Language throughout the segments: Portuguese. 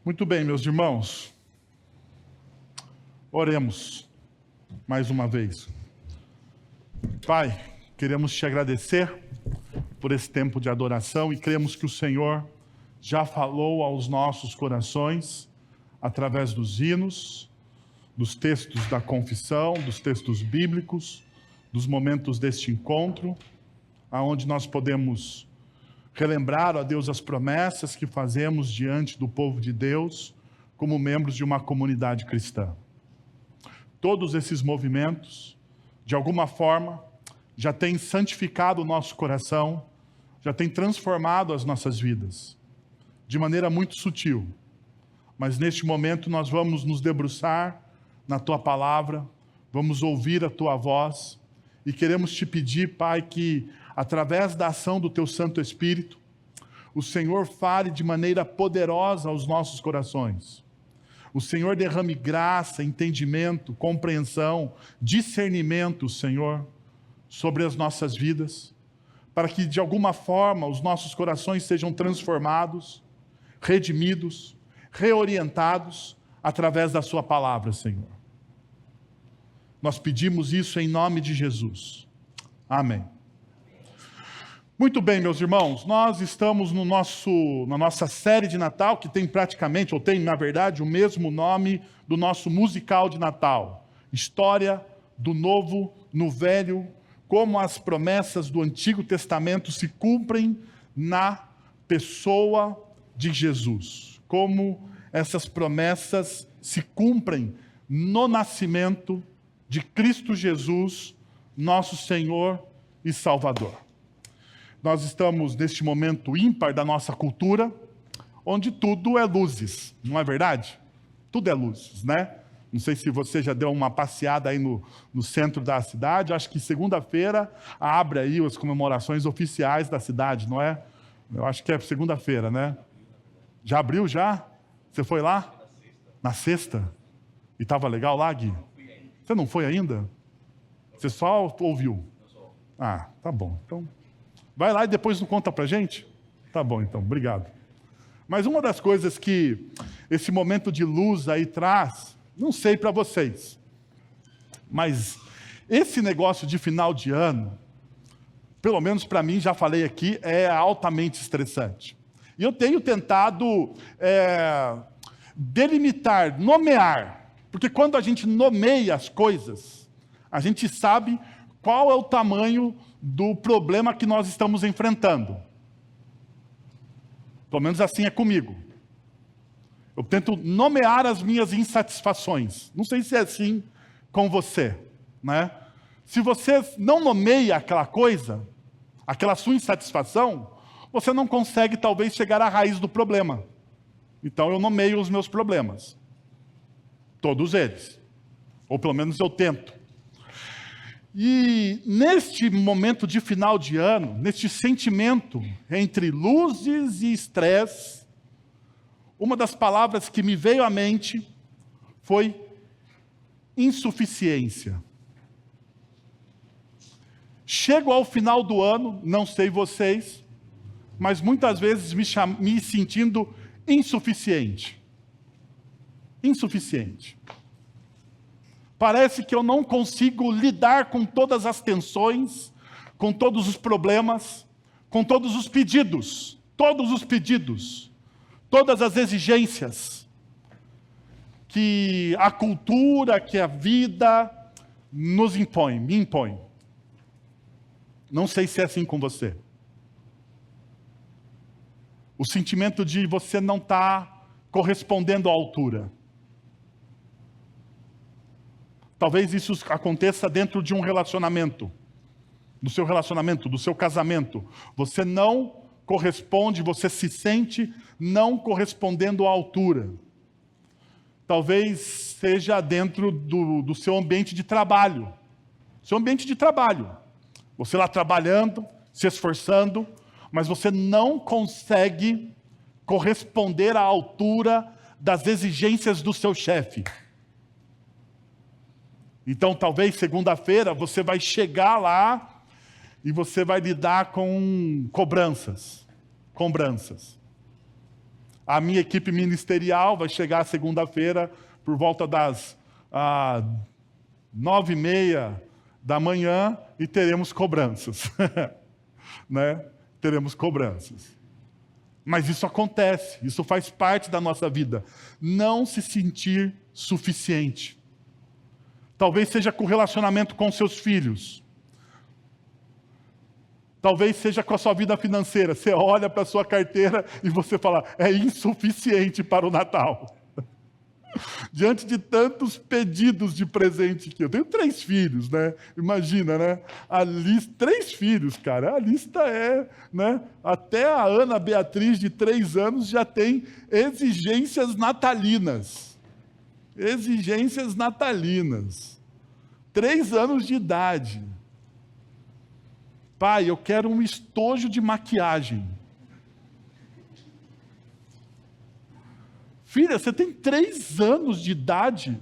Muito bem, meus irmãos. Oremos mais uma vez. Pai, queremos te agradecer por esse tempo de adoração e cremos que o Senhor já falou aos nossos corações através dos hinos, dos textos da confissão, dos textos bíblicos, dos momentos deste encontro, aonde nós podemos relembrar, ó Deus, as promessas que fazemos diante do povo de Deus como membros de uma comunidade cristã. Todos esses movimentos, de alguma forma, já têm santificado o nosso coração, já têm transformado as nossas vidas, de maneira muito sutil. Mas neste momento nós vamos nos debruçar na Tua palavra, vamos ouvir a Tua voz e queremos te pedir, Pai, que através da ação do Teu Santo Espírito, o Senhor fale de maneira poderosa aos nossos corações. O Senhor derrame graça, entendimento, compreensão, discernimento, Senhor, sobre as nossas vidas, para que de alguma forma os nossos corações sejam transformados, redimidos, reorientados através da Sua palavra, Senhor. Nós pedimos isso em nome de Jesus. Amém. Muito bem, meus irmãos, nós estamos na nossa série de Natal, que tem praticamente, ou tem, na verdade, o mesmo nome do nosso musical de Natal. História do Novo no Velho, como as promessas do Antigo Testamento se cumprem na pessoa de Jesus. Como essas promessas se cumprem no nascimento de Cristo Jesus, nosso Senhor e Salvador. Nós estamos neste momento ímpar da nossa cultura, onde tudo é luzes, não é verdade? Tudo é luzes, né? Não sei se você já deu uma passeada aí no centro da cidade, acho que segunda-feira abre aí as comemorações oficiais da cidade, não é? Eu acho que é segunda-feira, né? Já abriu já? Você foi lá? Na sexta? E estava legal lá, Gui? Você não foi ainda? Você só ouviu? Ah, tá bom. Então, vai lá e depois não conta pra gente? Tá bom, então, obrigado. Mas uma das coisas que esse momento de luz aí traz, não sei para vocês, mas esse negócio de final de ano, pelo menos para mim, já falei aqui, é altamente estressante. E eu tenho tentado delimitar, nomear, porque quando a gente nomeia as coisas, a gente sabe qual é o tamanho do problema que nós estamos enfrentando. Pelo menos assim é comigo. Eu tento nomear as minhas insatisfações. Não sei se é assim com você, né? Se você não nomeia aquela coisa, aquela sua insatisfação, você não consegue talvez chegar à raiz do problema. Então eu nomeio os meus problemas. Todos eles. Ou pelo menos eu tento. E neste momento de final de ano, neste sentimento entre luzes e estresse, uma das palavras que me veio à mente foi insuficiência. Chego ao final do ano, não sei vocês, mas muitas vezes me sentindo insuficiente. Insuficiente. Parece que eu não consigo lidar com todas as tensões, com todos os problemas, com todos os pedidos, todas as exigências que a cultura, que a vida nos impõe, me impõe. Não sei se é assim com você. O sentimento de você não estar correspondendo à altura. Talvez isso aconteça dentro de um relacionamento, do seu relacionamento, do seu casamento. Você não corresponde, você se sente não correspondendo à altura. Talvez seja dentro do seu ambiente de trabalho. Seu ambiente de trabalho. Você lá trabalhando, se esforçando, mas você não consegue corresponder à altura das exigências do seu chefe. Então, talvez segunda-feira você vai chegar lá e você vai lidar com cobranças. A minha equipe ministerial vai chegar segunda-feira por volta das 9h30 da manhã e teremos cobranças. Né? Teremos cobranças. Mas isso acontece, isso faz parte da nossa vida. Não se sentir suficiente. Talvez seja com o relacionamento com seus filhos. Talvez seja com a sua vida financeira. Você olha para a sua carteira e você fala, é insuficiente para o Natal. Diante de tantos pedidos de presente que eu tenho 3 filhos, né? Imagina, né? A lista, 3 filhos, cara. A lista é, né? Até a Ana Beatriz, de 3 anos, já tem exigências natalinas. Exigências natalinas. 3 anos de idade. Pai, eu quero um estojo de maquiagem. Filha, você tem 3 anos de idade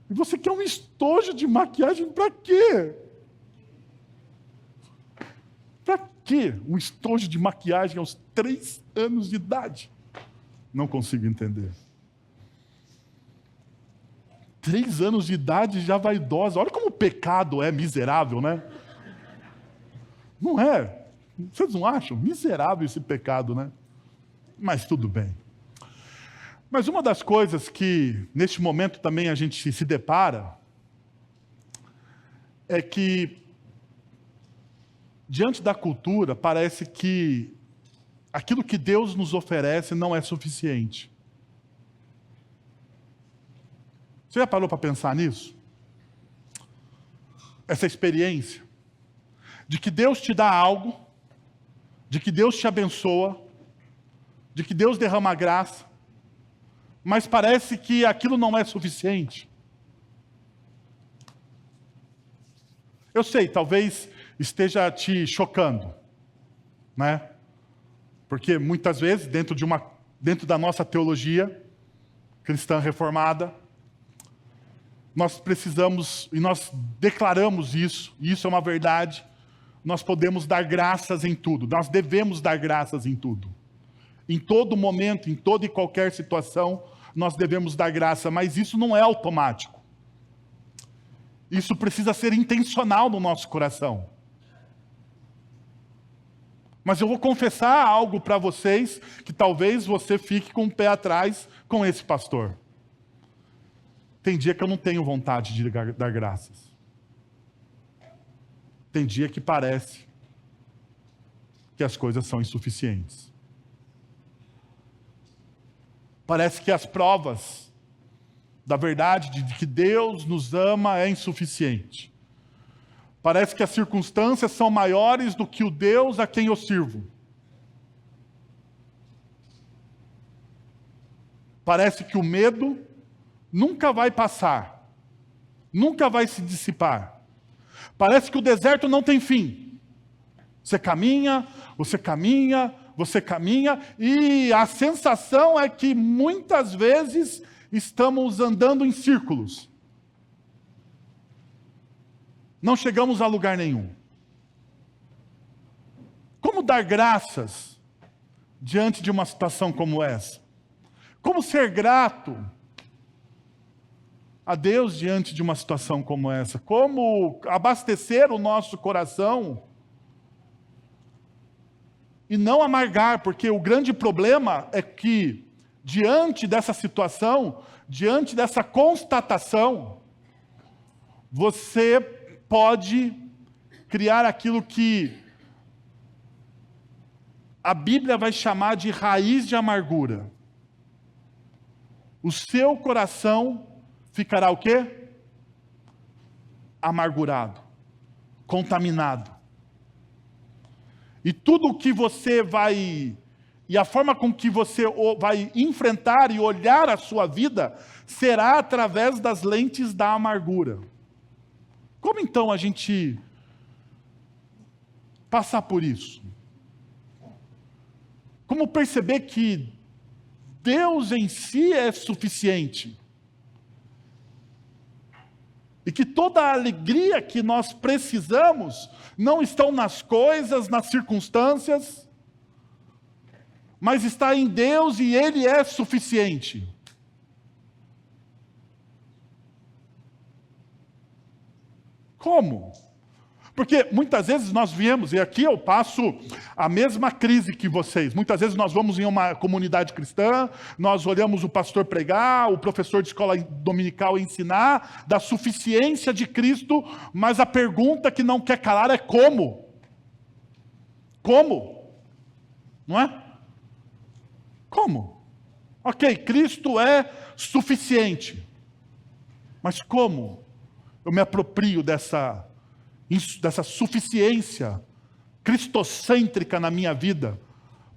e você quer um estojo de maquiagem para quê? Para quê um estojo de maquiagem aos 3 anos de idade? Não consigo entender. 3 anos de idade já vaidosa. Olha como o pecado é miserável, né? Não é? Vocês não acham? Miserável esse pecado, né? Mas tudo bem. Mas uma das coisas que, neste momento, também a gente se depara, é que, diante da cultura, parece que aquilo que Deus nos oferece não é suficiente. Você já parou para pensar nisso? Essa experiência de que Deus te dá algo, de que Deus te abençoa, de que Deus derrama graça, mas parece que aquilo não é suficiente. Eu sei, talvez esteja te chocando, né? Porque muitas vezes, dentro da nossa teologia cristã reformada, nós precisamos, e nós declaramos isso, e isso é uma verdade, nós podemos dar graças em tudo, nós devemos dar graças em tudo. Em todo momento, em toda e qualquer situação, nós devemos dar graça, mas isso não é automático. Isso precisa ser intencional no nosso coração. Mas eu vou confessar algo para vocês, que talvez você fique com o pé atrás com esse pastor. Tem dia que eu não tenho vontade de dar graças. Tem dia que parece que as coisas são insuficientes. Parece que as provas da verdade de que Deus nos ama é insuficiente. Parece que as circunstâncias são maiores do que o Deus a quem eu sirvo. Parece que o medo nunca vai passar, nunca vai se dissipar. Parece que o deserto não tem fim. Você caminha, você caminha, você caminha, e a sensação é que muitas vezes estamos andando em círculos. Não chegamos a lugar nenhum. Como dar graças diante de uma situação como essa? Como ser grato a Deus diante de uma situação como essa? Como abastecer o nosso coração e não amargar, porque o grande problema é que, diante dessa situação, diante dessa constatação, você pode criar aquilo que a Bíblia vai chamar de raiz de amargura. O seu coração ficará o quê? Amargurado, contaminado. E tudo o que você vai, e a forma com que você vai enfrentar e olhar a sua vida, será através das lentes da amargura. Como então a gente passar por isso? Como perceber que Deus em si é suficiente? E que toda a alegria que nós precisamos não estão nas coisas, nas circunstâncias, mas está em Deus e Ele é suficiente. Como? Porque muitas vezes nós viemos, e aqui eu passo a mesma crise que vocês. Muitas vezes nós vamos em uma comunidade cristã, nós olhamos o pastor pregar, o professor de escola dominical ensinar da suficiência de Cristo, mas a pergunta que não quer calar é como? Como? Não é? Como? Ok, Cristo é suficiente. Mas como eu me aproprio dessa suficiência cristocêntrica na minha vida,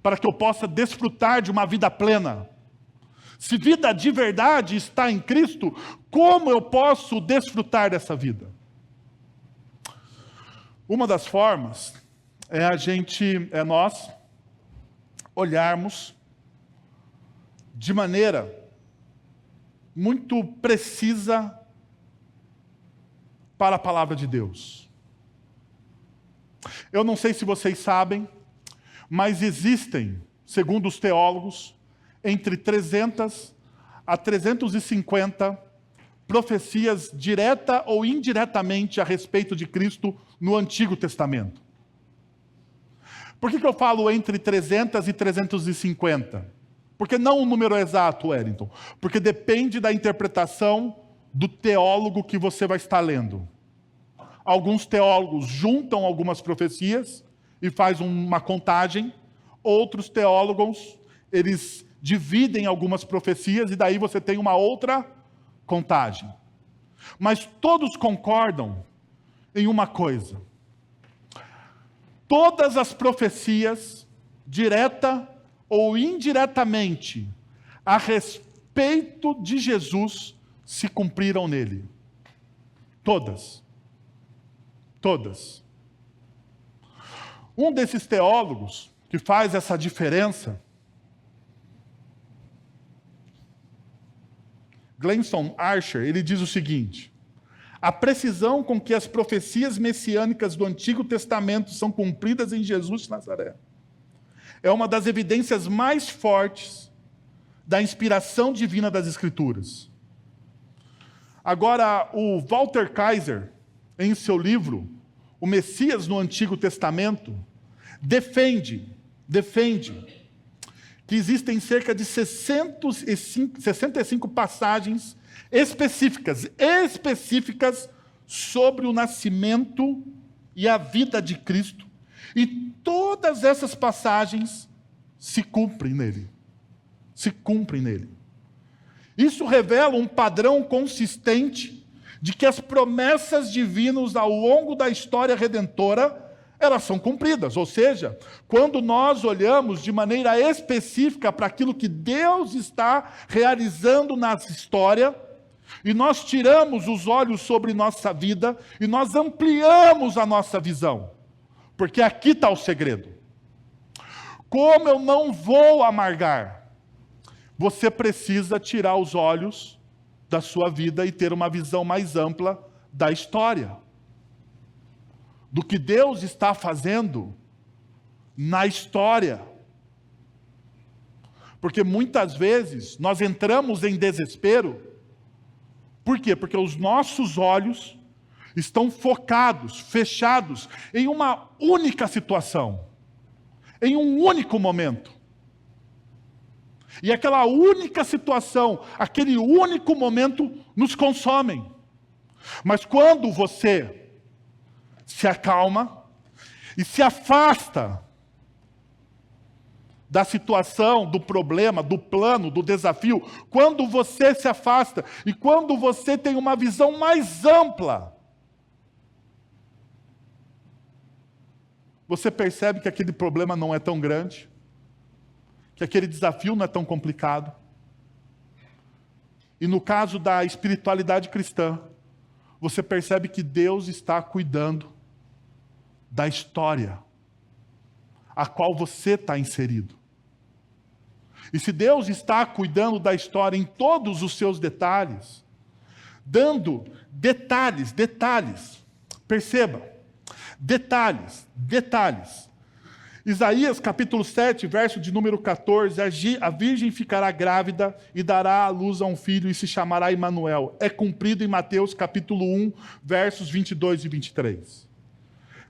para que eu possa desfrutar de uma vida plena? Se vida de verdade está em Cristo, como eu posso desfrutar dessa vida? Uma das formas é nós olharmos de maneira muito precisa para a palavra de Deus. Eu não sei se vocês sabem, mas existem, segundo os teólogos, entre 300 a 350 profecias direta ou indiretamente a respeito de Cristo no Antigo Testamento. Por que eu falo entre 300 e 350? Porque não o número exato, Wellington. Porque depende da interpretação do teólogo que você vai estar lendo. Alguns teólogos juntam algumas profecias e fazem uma contagem. Outros teólogos, eles dividem algumas profecias e daí você tem uma outra contagem. Mas todos concordam em uma coisa. Todas as profecias, direta ou indiretamente, a respeito de Jesus, se cumpriram nele. Todas. Todas. Um desses teólogos que faz essa diferença, Glenson Archer, ele diz o seguinte: a precisão com que as profecias messiânicas do Antigo Testamento são cumpridas em Jesus de Nazaré é uma das evidências mais fortes da inspiração divina das Escrituras. Agora, o Walter Kaiser, em seu livro, O Messias no Antigo Testamento, defende que existem cerca de 65 passagens específicas sobre o nascimento e a vida de Cristo, e todas essas passagens se cumprem nele. Isso revela um padrão consistente de que as promessas divinas ao longo da história redentora, elas são cumpridas. Ou seja, quando nós olhamos de maneira específica para aquilo que Deus está realizando na história, e nós tiramos os olhos sobre nossa vida, e nós ampliamos a nossa visão. Porque aqui está o segredo. Como eu não vou amargar? Você precisa tirar os olhos da sua vida e ter uma visão mais ampla da história. Do que Deus está fazendo na história. Porque muitas vezes nós entramos em desespero. Por quê? Porque os nossos olhos estão focados, fechados em uma única situação, em um único momento. E aquela única situação, aquele único momento nos consomem. Mas quando você se acalma e se afasta da situação, do problema, do plano, do desafio, quando você se afasta e quando você tem uma visão mais ampla, você percebe que aquele problema não é tão grande, que aquele desafio não é tão complicado. E no caso da espiritualidade cristã, você percebe que Deus está cuidando da história a qual você está inserido. E se Deus está cuidando da história em todos os seus detalhes, dando detalhes, perceba, detalhes, Isaías capítulo 7, verso de número 14, a virgem ficará grávida e dará à luz a um filho e se chamará Emanuel. É cumprido em Mateus capítulo 1, versos 22 e 23.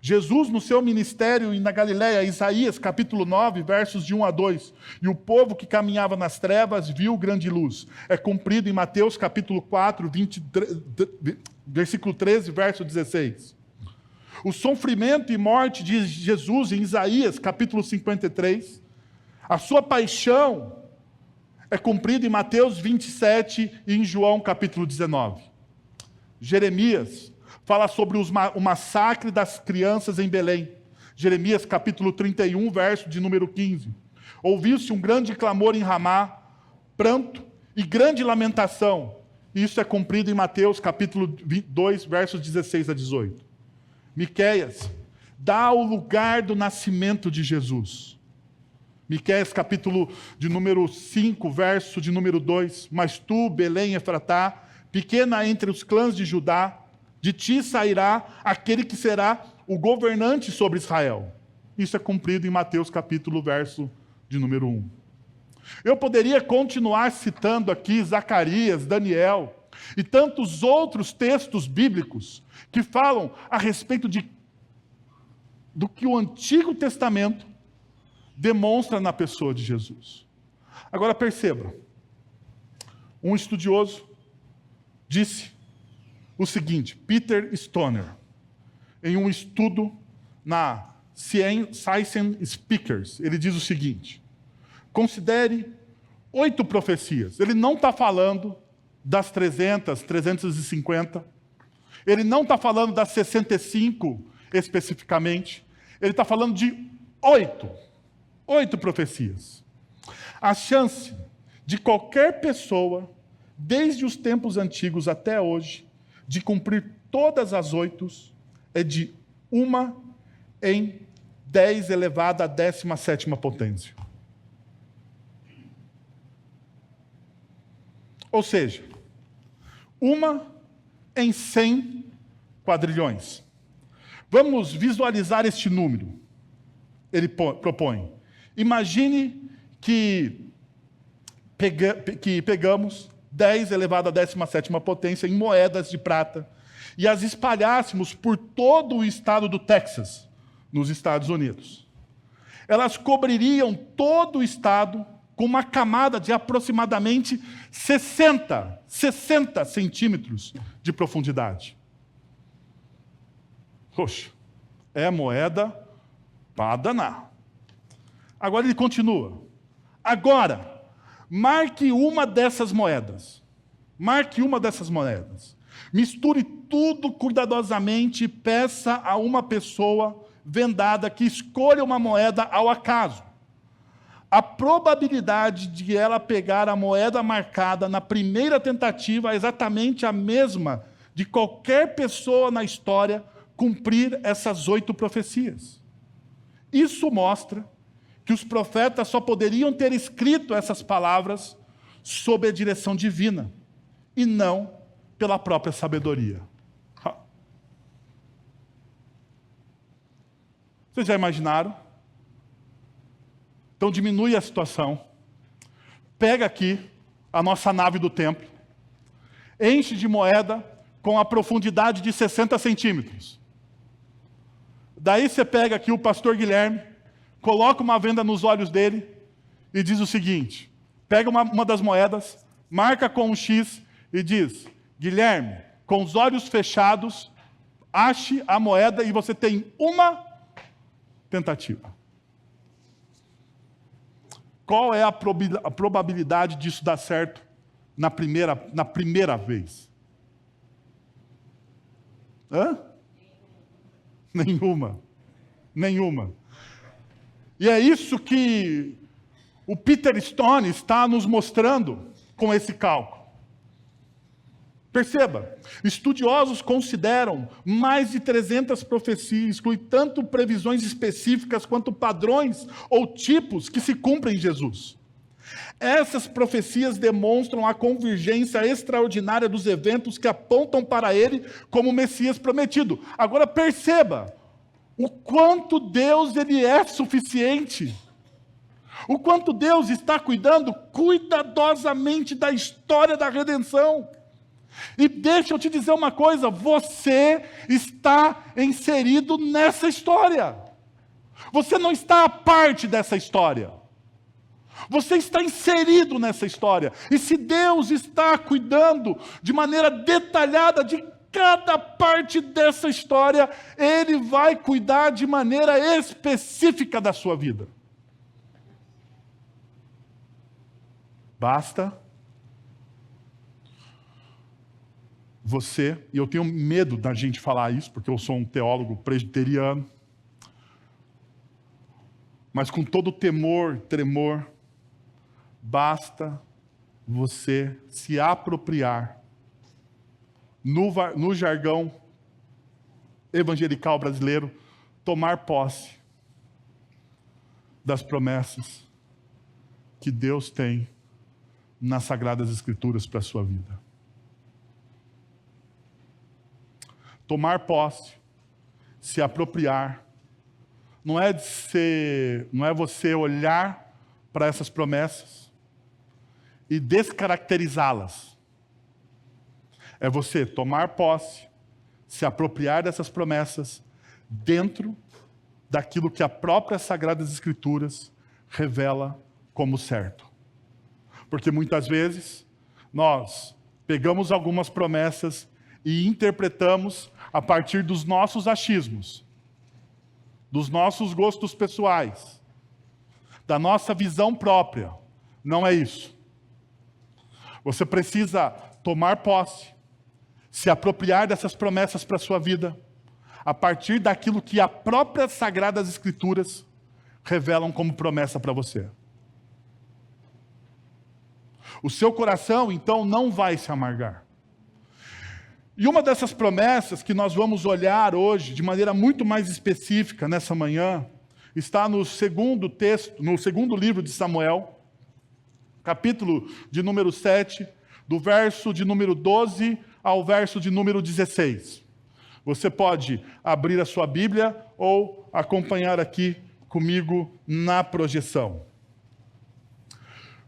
Jesus, no seu ministério e na Galiléia, Isaías capítulo 9, versos de 1 a 2. E o povo que caminhava nas trevas viu grande luz. É cumprido em Mateus capítulo 4, versículo 13, verso 16. O sofrimento e morte de Jesus em Isaías, capítulo 53. A sua paixão é cumprida em Mateus 27 e em João, capítulo 19. Jeremias fala sobre o massacre das crianças em Belém. Jeremias, capítulo 31, verso de número 15. Ouviu-se um grande clamor em Ramá, pranto e grande lamentação. Isso é cumprido em Mateus, capítulo 2, versos 16 a 18. Miqueias dá o lugar do nascimento de Jesus. Miqueias, capítulo de número 5, verso de número 2. Mas tu, Belém Efratá, pequena entre os clãs de Judá, de ti sairá aquele que será o governante sobre Israel. Isso é cumprido em Mateus, capítulo, verso de número 1. Eu poderia continuar citando aqui Zacarias, Daniel e tantos outros textos bíblicos que falam a respeito do que o Antigo Testamento demonstra na pessoa de Jesus. Agora perceba, um estudioso disse o seguinte, Peter Stoner, em um estudo na Science and Speakers, ele diz o seguinte, considere 8 profecias. Ele não está falando das 300, 350, ele não está falando das 65 especificamente, ele está falando de 8 profecias. A chance de qualquer pessoa, desde os tempos antigos até hoje, de cumprir todas as 8 é de 1 em 10 elevado à 17ª potência. Ou seja, 1 em 100 quadrilhões. Vamos visualizar este número. Ele propõe. Imagine que pegamos 10 elevado à 17ª potência em moedas de prata e as espalhássemos por todo o estado do Texas, nos Estados Unidos. Elas cobririam todo o estado com uma camada de aproximadamente 60 centímetros de profundidade. Poxa, é moeda para danar. Agora ele continua. Agora, marque uma dessas moedas. Misture tudo cuidadosamente e peça a uma pessoa vendada que escolha uma moeda ao acaso. A probabilidade de ela pegar a moeda marcada na primeira tentativa é exatamente a mesma de qualquer pessoa na história cumprir essas 8 profecias. Isso mostra que os profetas só poderiam ter escrito essas palavras sob a direção divina e não pela própria sabedoria. Vocês já imaginaram? Então diminui a situação, pega aqui a nossa nave do templo, enche de moeda com a profundidade de 60 centímetros. Daí você pega aqui o pastor Guilherme, coloca uma venda nos olhos dele e diz o seguinte, pega uma das moedas, marca com um X e diz, Guilherme, com os olhos fechados, ache a moeda e você tem uma tentativa. Qual é a probabilidade disso dar certo na primeira vez? Nenhuma. E é isso que o Peter Stone está nos mostrando com esse cálculo. Perceba, estudiosos consideram mais de 300 profecias, inclui tanto previsões específicas quanto padrões ou tipos que se cumprem em Jesus. Essas profecias demonstram a convergência extraordinária dos eventos que apontam para ele como o Messias prometido. Agora perceba, o quanto Deus ele é suficiente. O quanto Deus está cuidando cuidadosamente da história da redenção. E deixa eu te dizer uma coisa, você está inserido nessa história. Você não está à parte dessa história. Você está inserido nessa história. E se Deus está cuidando de maneira detalhada de cada parte dessa história, Ele vai cuidar de maneira específica da sua vida. Basta você, e eu tenho medo da gente falar isso, porque eu sou um teólogo presbiteriano, mas com todo temor, tremor, basta você se apropriar, no jargão evangelical brasileiro, tomar posse das promessas que Deus tem nas Sagradas Escrituras para a sua vida. Tomar posse, se apropriar, não é você olhar para essas promessas e descaracterizá-las. É você tomar posse, se apropriar dessas promessas dentro daquilo que a própria Sagradas Escrituras revela como certo. Porque muitas vezes nós pegamos algumas promessas e interpretamos a partir dos nossos achismos, dos nossos gostos pessoais, da nossa visão própria. Não é isso. Você precisa tomar posse, se apropriar dessas promessas para a sua vida, a partir daquilo que a própria Sagradas Escrituras revelam como promessa para você. O seu coração, então, não vai se amargar. E uma dessas promessas que nós vamos olhar hoje, de maneira muito mais específica nessa manhã, está no segundo livro de Samuel, capítulo de número 7, do verso de número 12 ao verso de número 16. Você pode abrir a sua Bíblia ou acompanhar aqui comigo na projeção.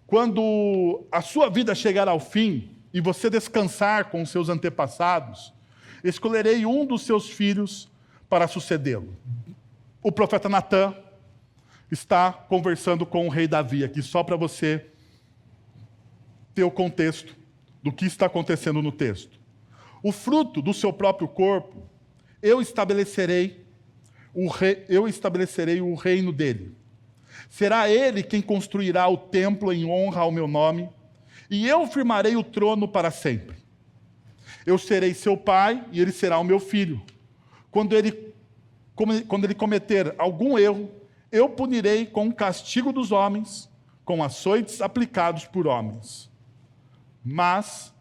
Quando a sua vida chegar ao fim e você descansar com os seus antepassados, escolherei um dos seus filhos para sucedê-lo. O profeta Natã está conversando com o rei Davi aqui, só para você ter o contexto do que está acontecendo no texto. O fruto do seu próprio corpo, eu estabelecerei o reino dele. Será ele quem construirá o templo em honra ao meu nome, e eu firmarei o trono para sempre. Eu serei seu pai e ele será o meu filho. Quando ele cometer algum erro, eu punirei com o castigo dos homens, com açoites aplicados por homens. Mas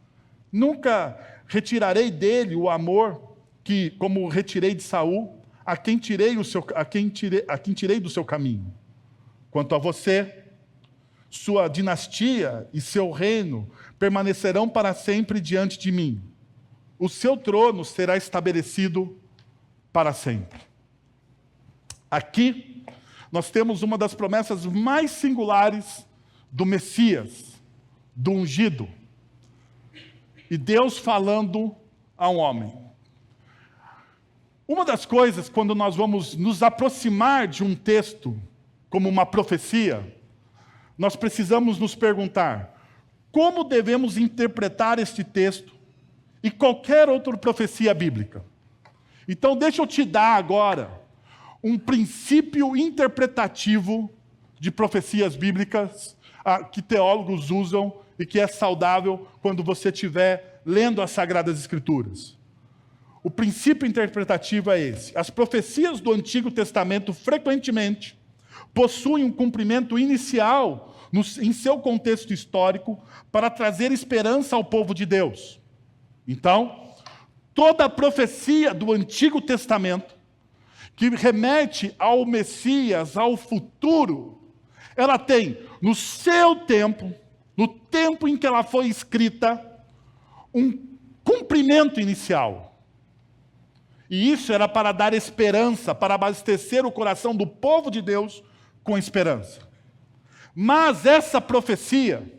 nunca retirarei dele o amor que, como retirei de Saul, a quem tirei do seu caminho. Quanto a você, sua dinastia e seu reino permanecerão para sempre diante de mim. O seu trono será estabelecido para sempre. Aqui, nós temos uma das promessas mais singulares do Messias, do ungido. E Deus falando a um homem. Uma das coisas, quando nós vamos nos aproximar de um texto como uma profecia, nós precisamos nos perguntar: como devemos interpretar este texto e qualquer outra profecia bíblica? Então, deixa eu te dar agora um princípio interpretativo de profecias bíblicas que teólogos usam e que é saudável quando você estiver lendo as Sagradas Escrituras. O princípio interpretativo é esse: as profecias do Antigo Testamento frequentemente possuem um cumprimento inicial em seu contexto histórico para trazer esperança ao povo de Deus. Então, toda a profecia do Antigo Testamento que remete ao Messias, ao futuro, ela tem no seu tempo, no tempo em que ela foi escrita, um cumprimento inicial. E isso era para dar esperança, para abastecer o coração do povo de Deus com esperança. Mas essa profecia,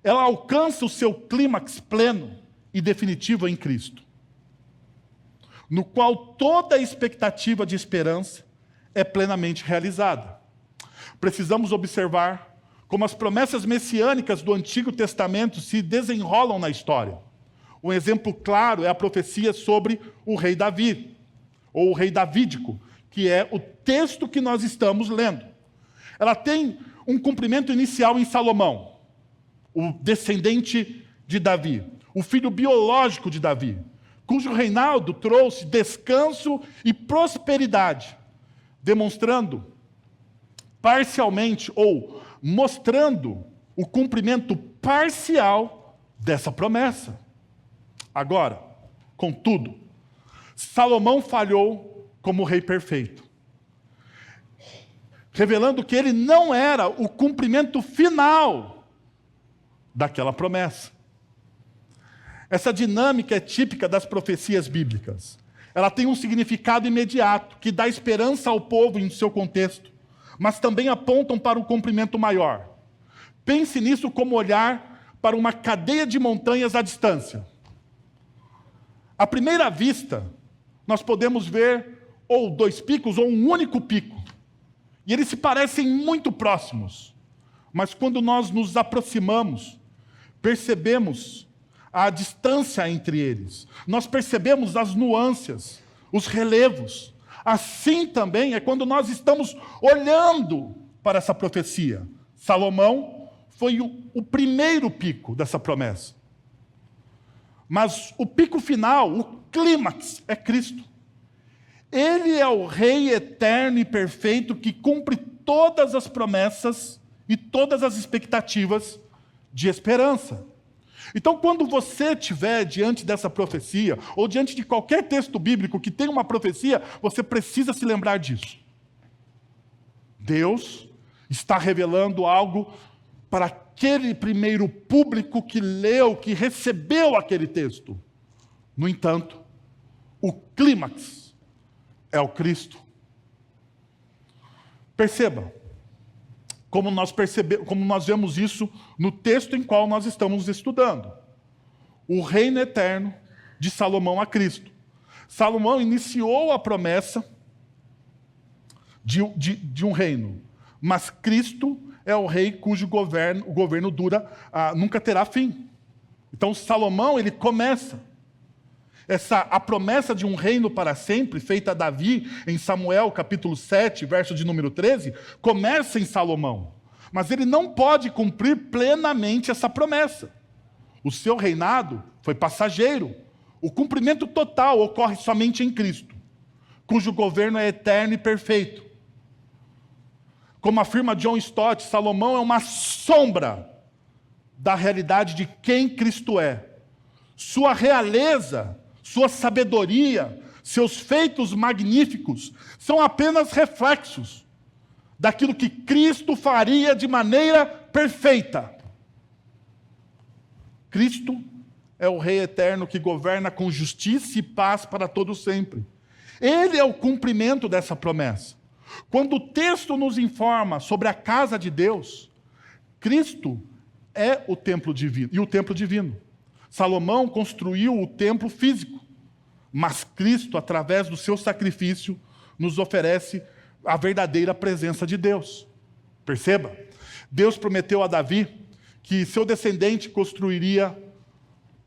ela alcança o seu clímax pleno e definitivo em Cristo, no qual toda a expectativa de esperança é plenamente realizada. Precisamos observar como as promessas messiânicas do Antigo Testamento se desenrolam na história. Um exemplo claro é a profecia sobre o rei Davi, ou o rei davídico, que é o texto que nós estamos lendo. Ela tem um cumprimento inicial em Salomão, o descendente de Davi, o filho biológico de Davi, cujo reinado trouxe descanso e prosperidade, demonstrando parcialmente ou mostrando o cumprimento parcial dessa promessa. Agora, contudo, Salomão falhou como rei perfeito, revelando que ele não era o cumprimento final daquela promessa. Essa dinâmica é típica das profecias bíblicas. Ela tem um significado imediato, que dá esperança ao povo em seu contexto, mas também apontam para um cumprimento maior. Pense nisso como olhar para uma cadeia de montanhas à distância. À primeira vista, nós podemos ver ou dois picos ou um único pico. E eles se parecem muito próximos. Mas quando nós nos aproximamos, percebemos a distância entre eles. Nós percebemos as nuances, os relevos. Assim também é quando nós estamos olhando para essa profecia. Salomão foi o primeiro pico dessa promessa. Mas o pico final, o clímax, é Cristo. Ele é o Rei eterno e perfeito que cumpre todas as promessas e todas as expectativas de esperança. Então, quando você estiver diante dessa profecia, ou diante de qualquer texto bíblico que tenha uma profecia, você precisa se lembrar disso. Deus está revelando algo para aquele primeiro público que leu, que recebeu aquele texto. No entanto, o clímax é o Cristo. Perceba como nós vemos isso no texto em qual nós estamos estudando. O reino eterno de Salomão a Cristo. Salomão iniciou a promessa de um reino, mas Cristo é o rei cujo o governo nunca terá fim. Então Salomão, ele começa a promessa de um reino para sempre, feita a Davi em Samuel capítulo 7, verso de número 13, começa em Salomão. Mas ele não pode cumprir plenamente essa promessa. O seu reinado foi passageiro. O cumprimento total ocorre somente em Cristo, cujo governo é eterno e perfeito. Como afirma John Stott, Salomão é uma sombra da realidade de quem Cristo é. Sua realeza, sua sabedoria, seus feitos magníficos são apenas reflexos daquilo que Cristo faria de maneira perfeita. Cristo é o Rei eterno que governa com justiça e paz para todo sempre. Ele é o cumprimento dessa promessa. Quando o texto nos informa sobre a casa de Deus, Cristo é o templo divino, e o templo divino. Salomão construiu o templo físico, mas Cristo, através do seu sacrifício, nos oferece a verdadeira presença de Deus. Perceba, Deus prometeu a Davi que seu descendente construiria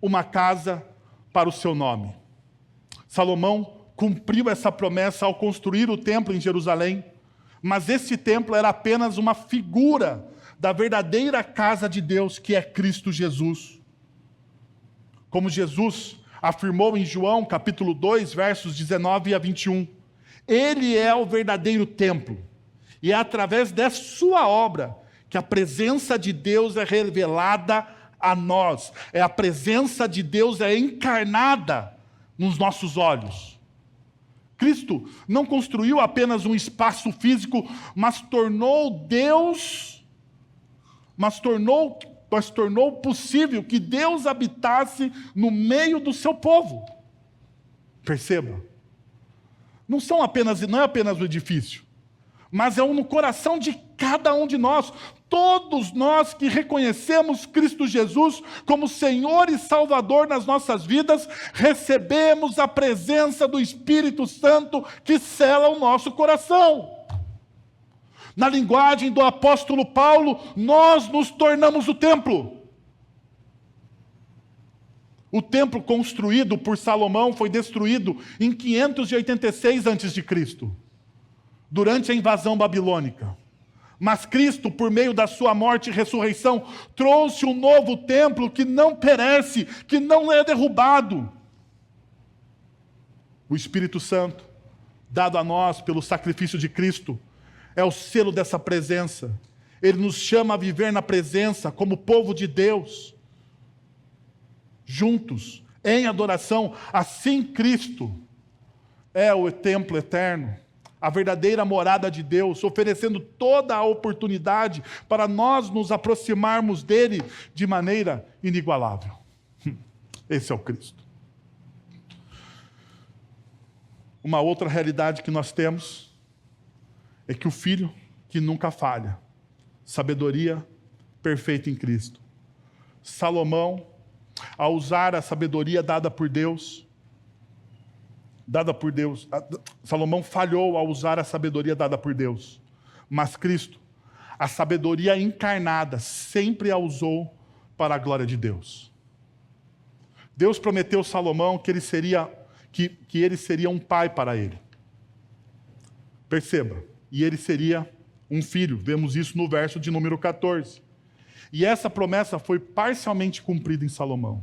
uma casa para o seu nome. Salomão cumpriu essa promessa ao construir o templo em Jerusalém, mas esse templo era apenas uma figura da verdadeira casa de Deus, que é Cristo Jesus. Como Jesus afirmou em João, capítulo 2, versos 19 a 21, Ele é o verdadeiro templo, e é através da sua obra que a presença de Deus é revelada a nós. A presença de Deus é encarnada nos nossos olhos. Cristo não construiu apenas um espaço físico, mas tornou possível que Deus habitasse no meio do seu povo. Perceba, não é apenas o edifício, mas é no coração de cada um de nós. Todos nós que reconhecemos Cristo Jesus como Senhor e Salvador nas nossas vidas, recebemos a presença do Espírito Santo que sela o nosso coração. Na linguagem do apóstolo Paulo, nós nos tornamos o templo. O templo construído por Salomão foi destruído em 586 a.C., durante a invasão babilônica. Mas Cristo, por meio da sua morte e ressurreição, trouxe um novo templo que não perece, que não é derrubado. O Espírito Santo, dado a nós pelo sacrifício de Cristo, é o selo dessa presença. Ele nos chama a viver na presença como povo de Deus, juntos, em adoração. Assim Cristo é o templo eterno, a verdadeira morada de Deus, oferecendo toda a oportunidade para nós nos aproximarmos dele de maneira inigualável. Esse é o Cristo. Uma outra realidade que nós temos é que o Filho que nunca falha, sabedoria perfeita em Cristo. Salomão, ao usar a sabedoria dada por Deus, Salomão falhou ao usar a sabedoria dada por Deus. Mas Cristo, a sabedoria encarnada, sempre a usou para a glória de Deus. Deus prometeu a Salomão que ele seria um pai para ele. Perceba, e ele seria um filho. Vemos isso no verso de número 14. E essa promessa foi parcialmente cumprida em Salomão,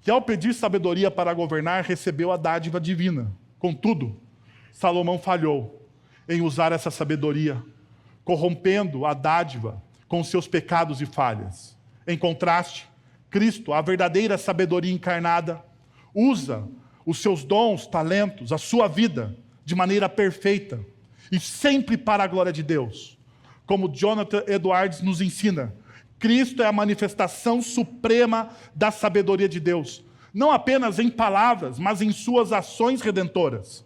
que ao pedir sabedoria para governar, recebeu a dádiva divina. Contudo, Salomão falhou em usar essa sabedoria, corrompendo a dádiva com seus pecados e falhas. Em contraste, Cristo, a verdadeira sabedoria encarnada, usa os seus dons, talentos, a sua vida, de maneira perfeita e sempre para a glória de Deus. Como Jonathan Edwards nos ensina, Cristo é a manifestação suprema da sabedoria de Deus, não apenas em palavras, mas em suas ações redentoras.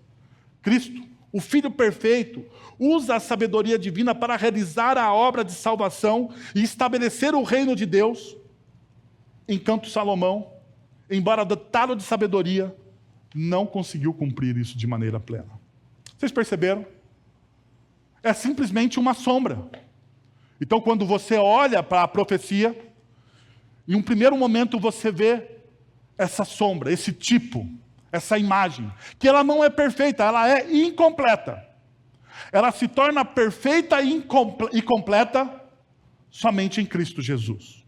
Cristo, o Filho perfeito, usa a sabedoria divina para realizar a obra de salvação e estabelecer o reino de Deus, enquanto Salomão, embora dotado de sabedoria, não conseguiu cumprir isso de maneira plena. Vocês perceberam? É simplesmente uma sombra. Então, quando você olha para a profecia, em um primeiro momento você vê essa sombra, esse tipo, essa imagem, que ela não é perfeita, ela é incompleta. Ela se torna perfeita e completa somente em Cristo Jesus.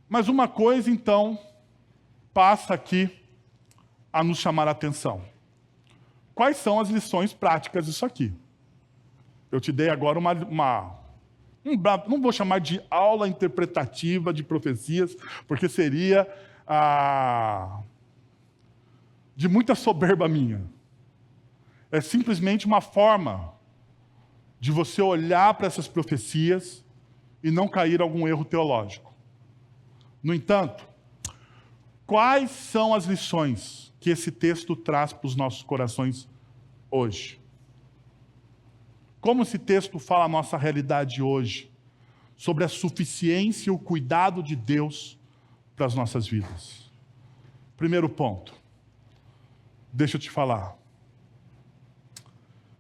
Mas uma coisa, então, passa aqui a nos chamar a atenção. Quais são as lições práticas disso aqui? Eu te dei agora não vou chamar de aula interpretativa de profecias, porque seria de muita soberba minha. É simplesmente uma forma de você olhar para essas profecias e não cair em algum erro teológico. No entanto, quais são as lições que esse texto traz para os nossos corações hoje? Como esse texto fala a nossa realidade hoje, sobre a suficiência e o cuidado de Deus para as nossas vidas? Primeiro ponto, deixa eu te falar.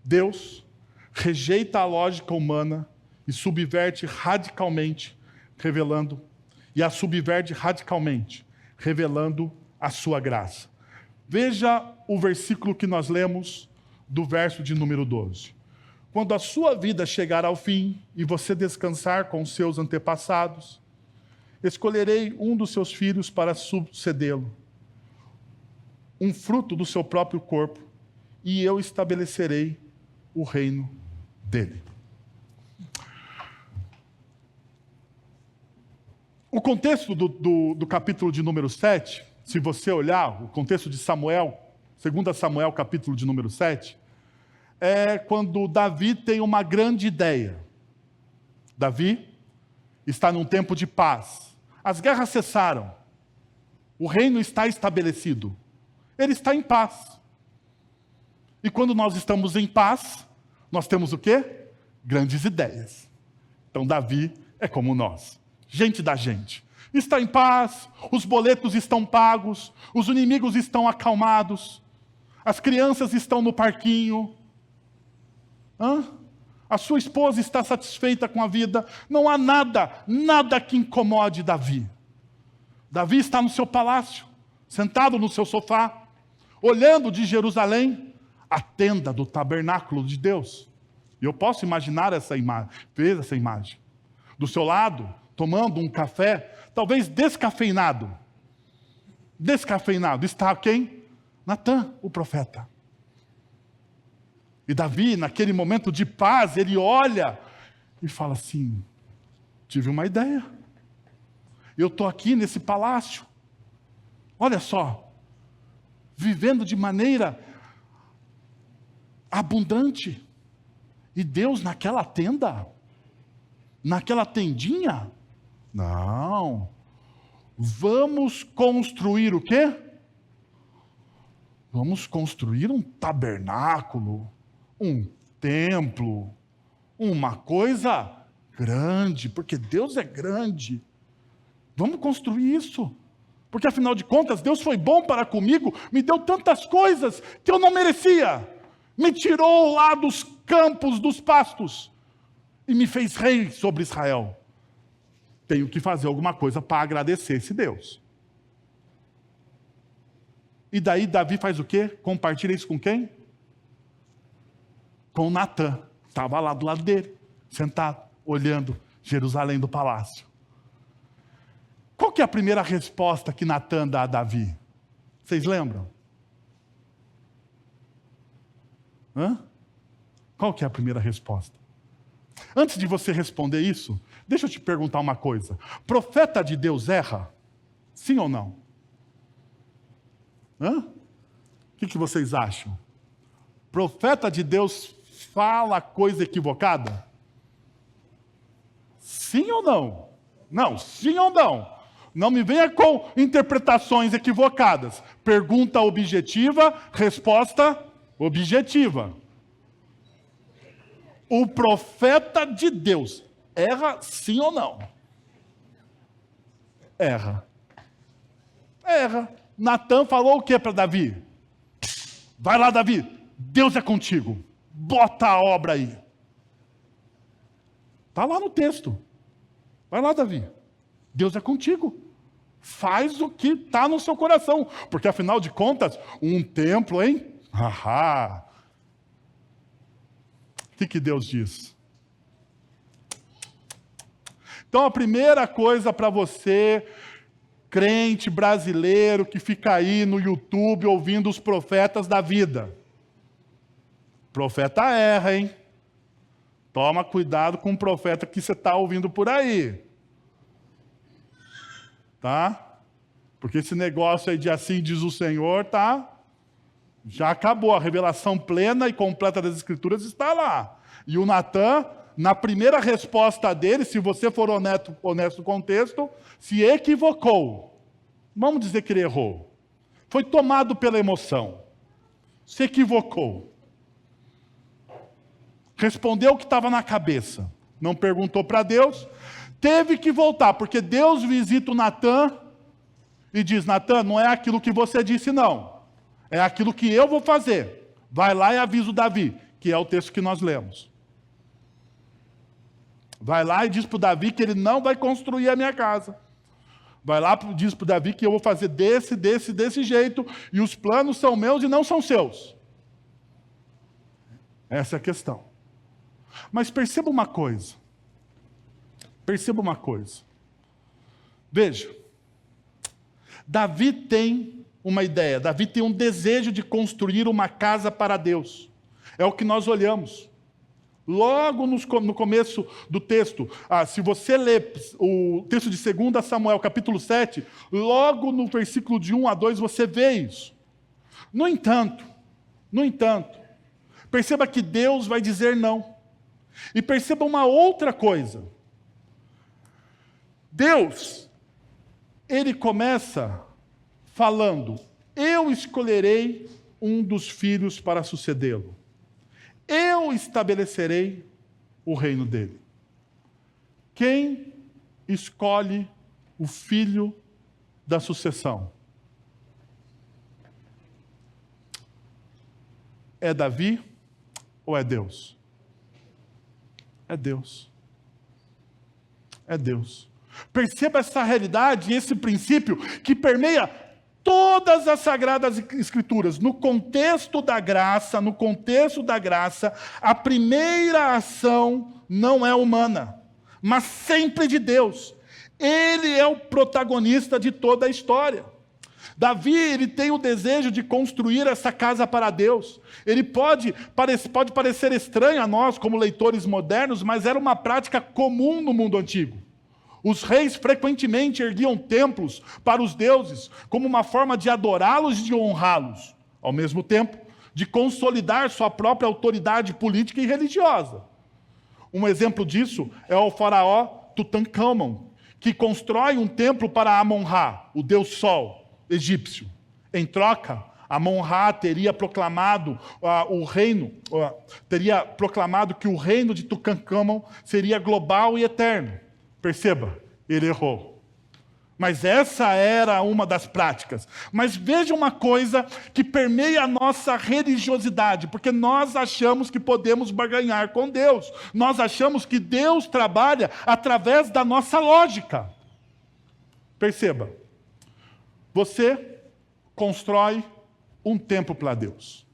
Deus rejeita a lógica humana e subverte radicalmente, revelando a sua graça. Veja o versículo que nós lemos do verso de número 12. Quando a sua vida chegar ao fim e você descansar com seus antepassados, escolherei um dos seus filhos para sucedê-lo, um fruto do seu próprio corpo, e eu estabelecerei o reino dele. O contexto do capítulo de número 7, se você olhar, o contexto de Samuel, 2 Samuel, capítulo de número 7, é quando Davi tem uma grande ideia. Davi está num tempo de paz. As guerras cessaram. O reino está estabelecido. Ele está em paz. E quando nós estamos em paz, nós temos o quê? Grandes ideias. Então Davi é como nós, gente da gente. Está em paz, os boletos estão pagos, os inimigos estão acalmados, as crianças estão no parquinho. A sua esposa está satisfeita com a vida. Não há nada que incomode Davi. Davi está no seu palácio, sentado no seu sofá, olhando de Jerusalém a tenda do tabernáculo de Deus. E eu posso imaginar essa imagem. Do seu lado, tomando um café, talvez descafeinado. Descafeinado. Está quem? Natã, o profeta. E Davi, naquele momento de paz, ele olha e fala assim: tive uma ideia. Eu estou aqui nesse palácio. Olha só. Vivendo de maneira abundante. E Deus naquela tenda? Naquela tendinha? Não. Vamos construir o quê? Vamos construir um tabernáculo, um templo, uma coisa grande, porque Deus é grande. Vamos construir isso. Porque afinal de contas, Deus foi bom para comigo, me deu tantas coisas que eu não merecia. Me tirou lá dos campos, dos pastos, e me fez rei sobre Israel. Tenho que fazer alguma coisa para agradecer esse Deus. E daí Davi faz o quê? Compartilha isso com quem? Com Natã. Estava lá do lado dele, sentado, olhando Jerusalém do palácio. Qual que é a primeira resposta que Natã dá a Davi? Vocês lembram? Qual que é a primeira resposta? Antes de você responder isso, deixa eu te perguntar uma coisa. Profeta de Deus erra? Sim ou não? O que vocês acham? Profeta de Deus fala coisa equivocada? Sim ou não? Não, sim ou não? Não me venha com interpretações equivocadas. Pergunta objetiva, resposta objetiva. O profeta de Deus erra sim ou não? Erra. Erra. Natã falou o que para Davi? Vai lá, Davi, Deus é contigo. Bota a obra aí. Está lá no texto. Vai lá, Davi. Deus é contigo. Faz o que está no seu coração. Porque afinal de contas, um templo, hein? O que Deus diz? Então a primeira coisa para você, crente brasileiro que fica aí no YouTube ouvindo os profetas da vida. Profeta erra, hein? Toma cuidado com o profeta que você está ouvindo por aí. Tá? Porque esse negócio aí de assim diz o Senhor, tá? Já acabou. A revelação plena e completa das Escrituras está lá. E o Natã, na primeira resposta dele, se você for honesto com o texto, se equivocou. Vamos dizer que ele errou. Foi tomado pela emoção. Se equivocou. Respondeu o que estava na cabeça. Não perguntou para Deus. Teve que voltar, porque Deus visita o Natã e diz: Natã, não é aquilo que você disse, não. É aquilo que eu vou fazer. Vai lá e avisa o Davi, que é o texto que nós lemos. Vai lá e diz para o Davi que ele não vai construir a minha casa. Vai lá e diz para o Davi que eu vou fazer desse jeito, e os planos são meus e não são seus. Essa é a questão. Mas perceba uma coisa. Veja. Davi tem uma ideia. Davi tem um desejo de construir uma casa para Deus. É o que nós olhamos. Logo no começo do texto, se você ler o texto de 2 Samuel, capítulo 7, logo no versículo de 1 a 2, você vê isso. No entanto, perceba que Deus vai dizer não. E perceba uma outra coisa. Deus, ele começa falando: eu escolherei um dos filhos para sucedê-lo. Eu estabelecerei o reino dele. Quem escolhe o filho da sucessão? É Davi ou é Deus? É Deus. É Deus. Perceba essa realidade, esse princípio que permeia todas as Sagradas Escrituras. No contexto da graça, a primeira ação não é humana, mas sempre de Deus. Ele é o protagonista de toda a história. Davi, ele tem o desejo de construir essa casa para Deus. Ele pode parecer estranho a nós, como leitores modernos, mas era uma prática comum no mundo antigo. Os reis frequentemente erguiam templos para os deuses, como uma forma de adorá-los e de honrá-los, ao mesmo tempo de consolidar sua própria autoridade política e religiosa. Um exemplo disso é o faraó Tutancâmon, que constrói um templo para Amon-Ra, o deus Sol egípcio. Em troca, Amon-Ra teria proclamado que o reino de Tutancâmon seria global e eterno. Perceba, ele errou. Mas essa era uma das práticas. Mas veja uma coisa que permeia a nossa religiosidade, porque nós achamos que podemos barganhar com Deus. Nós achamos que Deus trabalha através da nossa lógica. Perceba, você constrói um templo para Deus.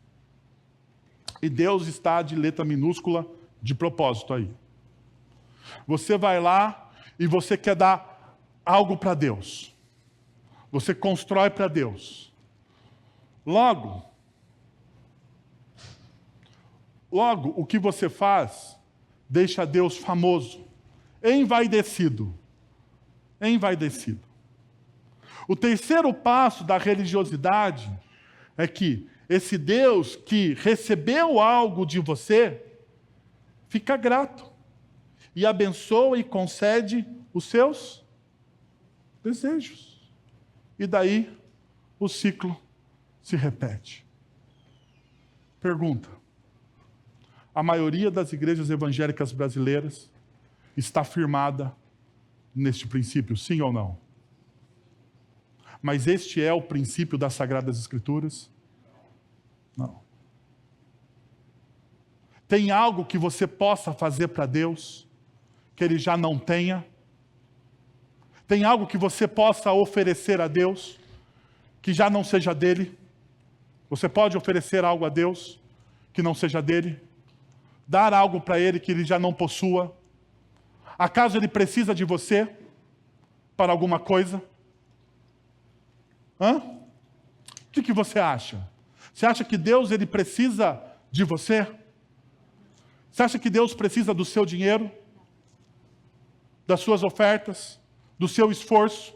E Deus está de letra minúscula de propósito aí. Você vai lá e você quer dar algo para Deus. Você constrói para Deus. Logo, o que você faz deixa Deus famoso, envaidecido. O terceiro passo da religiosidade é que esse Deus que recebeu algo de você fica grato e abençoa e concede os seus desejos. E daí o ciclo se repete. Pergunta: a maioria das igrejas evangélicas brasileiras está firmada neste princípio, sim ou não? Mas este é o princípio das Sagradas Escrituras? Não. Tem algo que você possa fazer para Deus que Ele já não tenha? Tem algo que você possa oferecer a Deus que já não seja dele? Você pode oferecer algo a Deus que não seja dele? Dar algo para Ele que Ele já não possua? Acaso Ele precisa de você para alguma coisa? O que você acha? Você acha que Deus ele precisa de você? Você acha que Deus precisa do seu dinheiro? Das suas ofertas? Do seu esforço?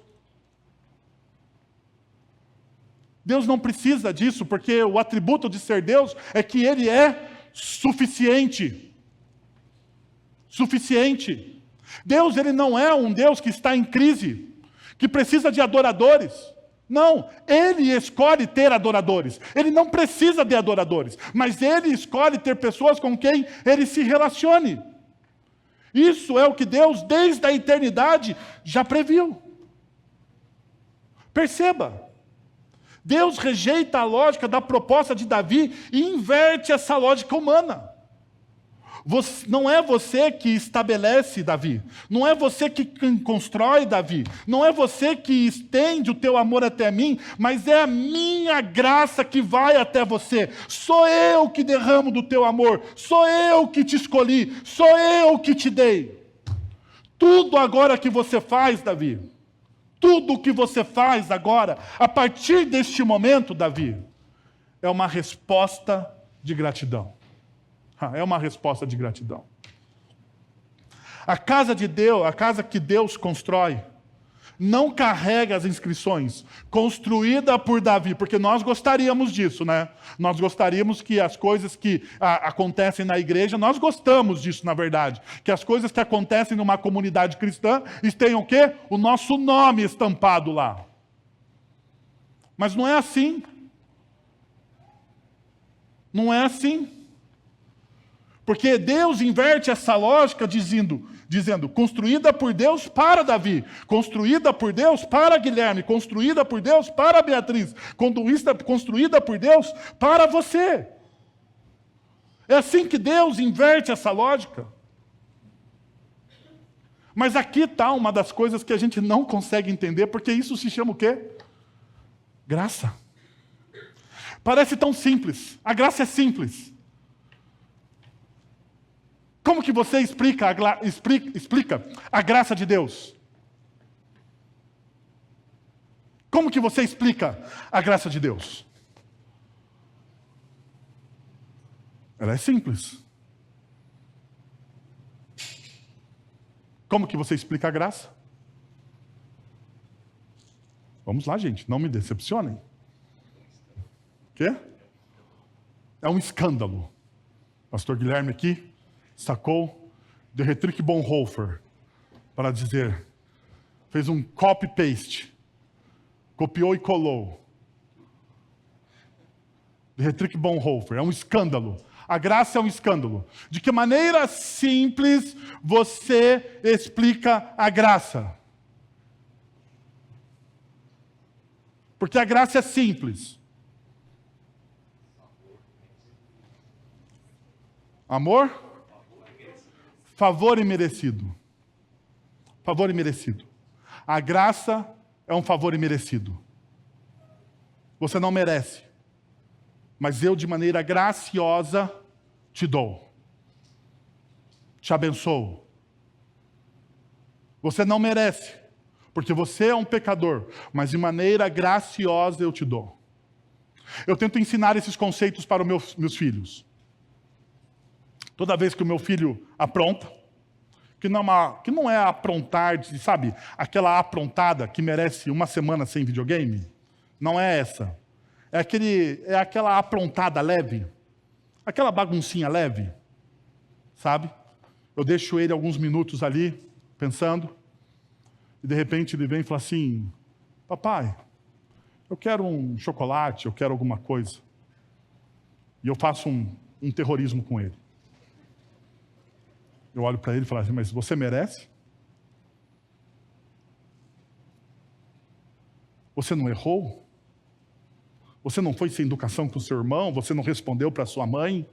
Deus não precisa disso, porque o atributo de ser Deus é que Ele é suficiente. Suficiente. Deus ele não é um Deus que está em crise, que precisa de adoradores. Não, Ele escolhe ter adoradores. Ele não precisa de adoradores, mas Ele escolhe ter pessoas com quem Ele se relacione. Isso é o que Deus, desde a eternidade, já previu. Perceba, Deus rejeita a lógica da proposta de Davi e inverte essa lógica humana. Não é você que estabelece Davi, não é você que constrói Davi, não é você que estende o teu amor até mim, mas é a minha graça que vai até você. Sou eu que derramo do teu amor, sou eu que te escolhi, sou eu que te dei. Tudo agora que você faz, Davi, tudo o que você faz agora, a partir deste momento, Davi, é uma resposta de gratidão. É uma resposta de gratidão. A casa de Deus, a casa que Deus constrói, não carrega as inscrições construída por Davi, porque nós gostaríamos disso, né? Nós gostaríamos que as coisas que acontecem na igreja, nós gostamos disso, na verdade, que as coisas que acontecem numa comunidade cristã tenham o quê? O nosso nome estampado lá. Mas não é assim. Não é assim. Porque Deus inverte essa lógica dizendo, construída por Deus para Davi, construída por Deus para Guilherme, construída por Deus para Beatriz, construída por Deus para você. É assim que Deus inverte essa lógica. Mas aqui está uma das coisas que a gente não consegue entender, porque isso se chama o quê? Graça. Parece tão simples. A graça é simples. Como que você explica a graça de Deus? Como que você explica a graça de Deus? Ela é simples. Como que você explica a graça? Vamos lá, gente, não me decepcionem. O quê? É um escândalo. Pastor Guilherme aqui sacou Dietrich Bonhoeffer para dizer, fez um copy-paste, copiou e colou. Dietrich Bonhoeffer, é um escândalo. A graça é um escândalo. De que maneira simples você explica a graça? Porque a graça é simples. Amor? Favor imerecido. Favor imerecido. A graça é um favor imerecido. Você não merece. Mas eu, de maneira graciosa, te dou. Te abençoo. Você não merece, porque você é um pecador, mas de maneira graciosa eu te dou. Eu tento ensinar esses conceitos para os meus filhos. Toda vez que o meu filho apronta, que não é aprontar, sabe, aquela aprontada que merece uma semana sem videogame, não é essa. É aquela aprontada leve, aquela baguncinha leve, sabe? Eu deixo ele alguns minutos ali, pensando, e de repente ele vem e fala assim, papai, eu quero um chocolate, eu quero alguma coisa. E eu faço um terrorismo com ele. Eu olho para ele e falo assim, mas você merece? Você não errou? Você não foi sem educação com o seu irmão? Você não respondeu para sua mãe?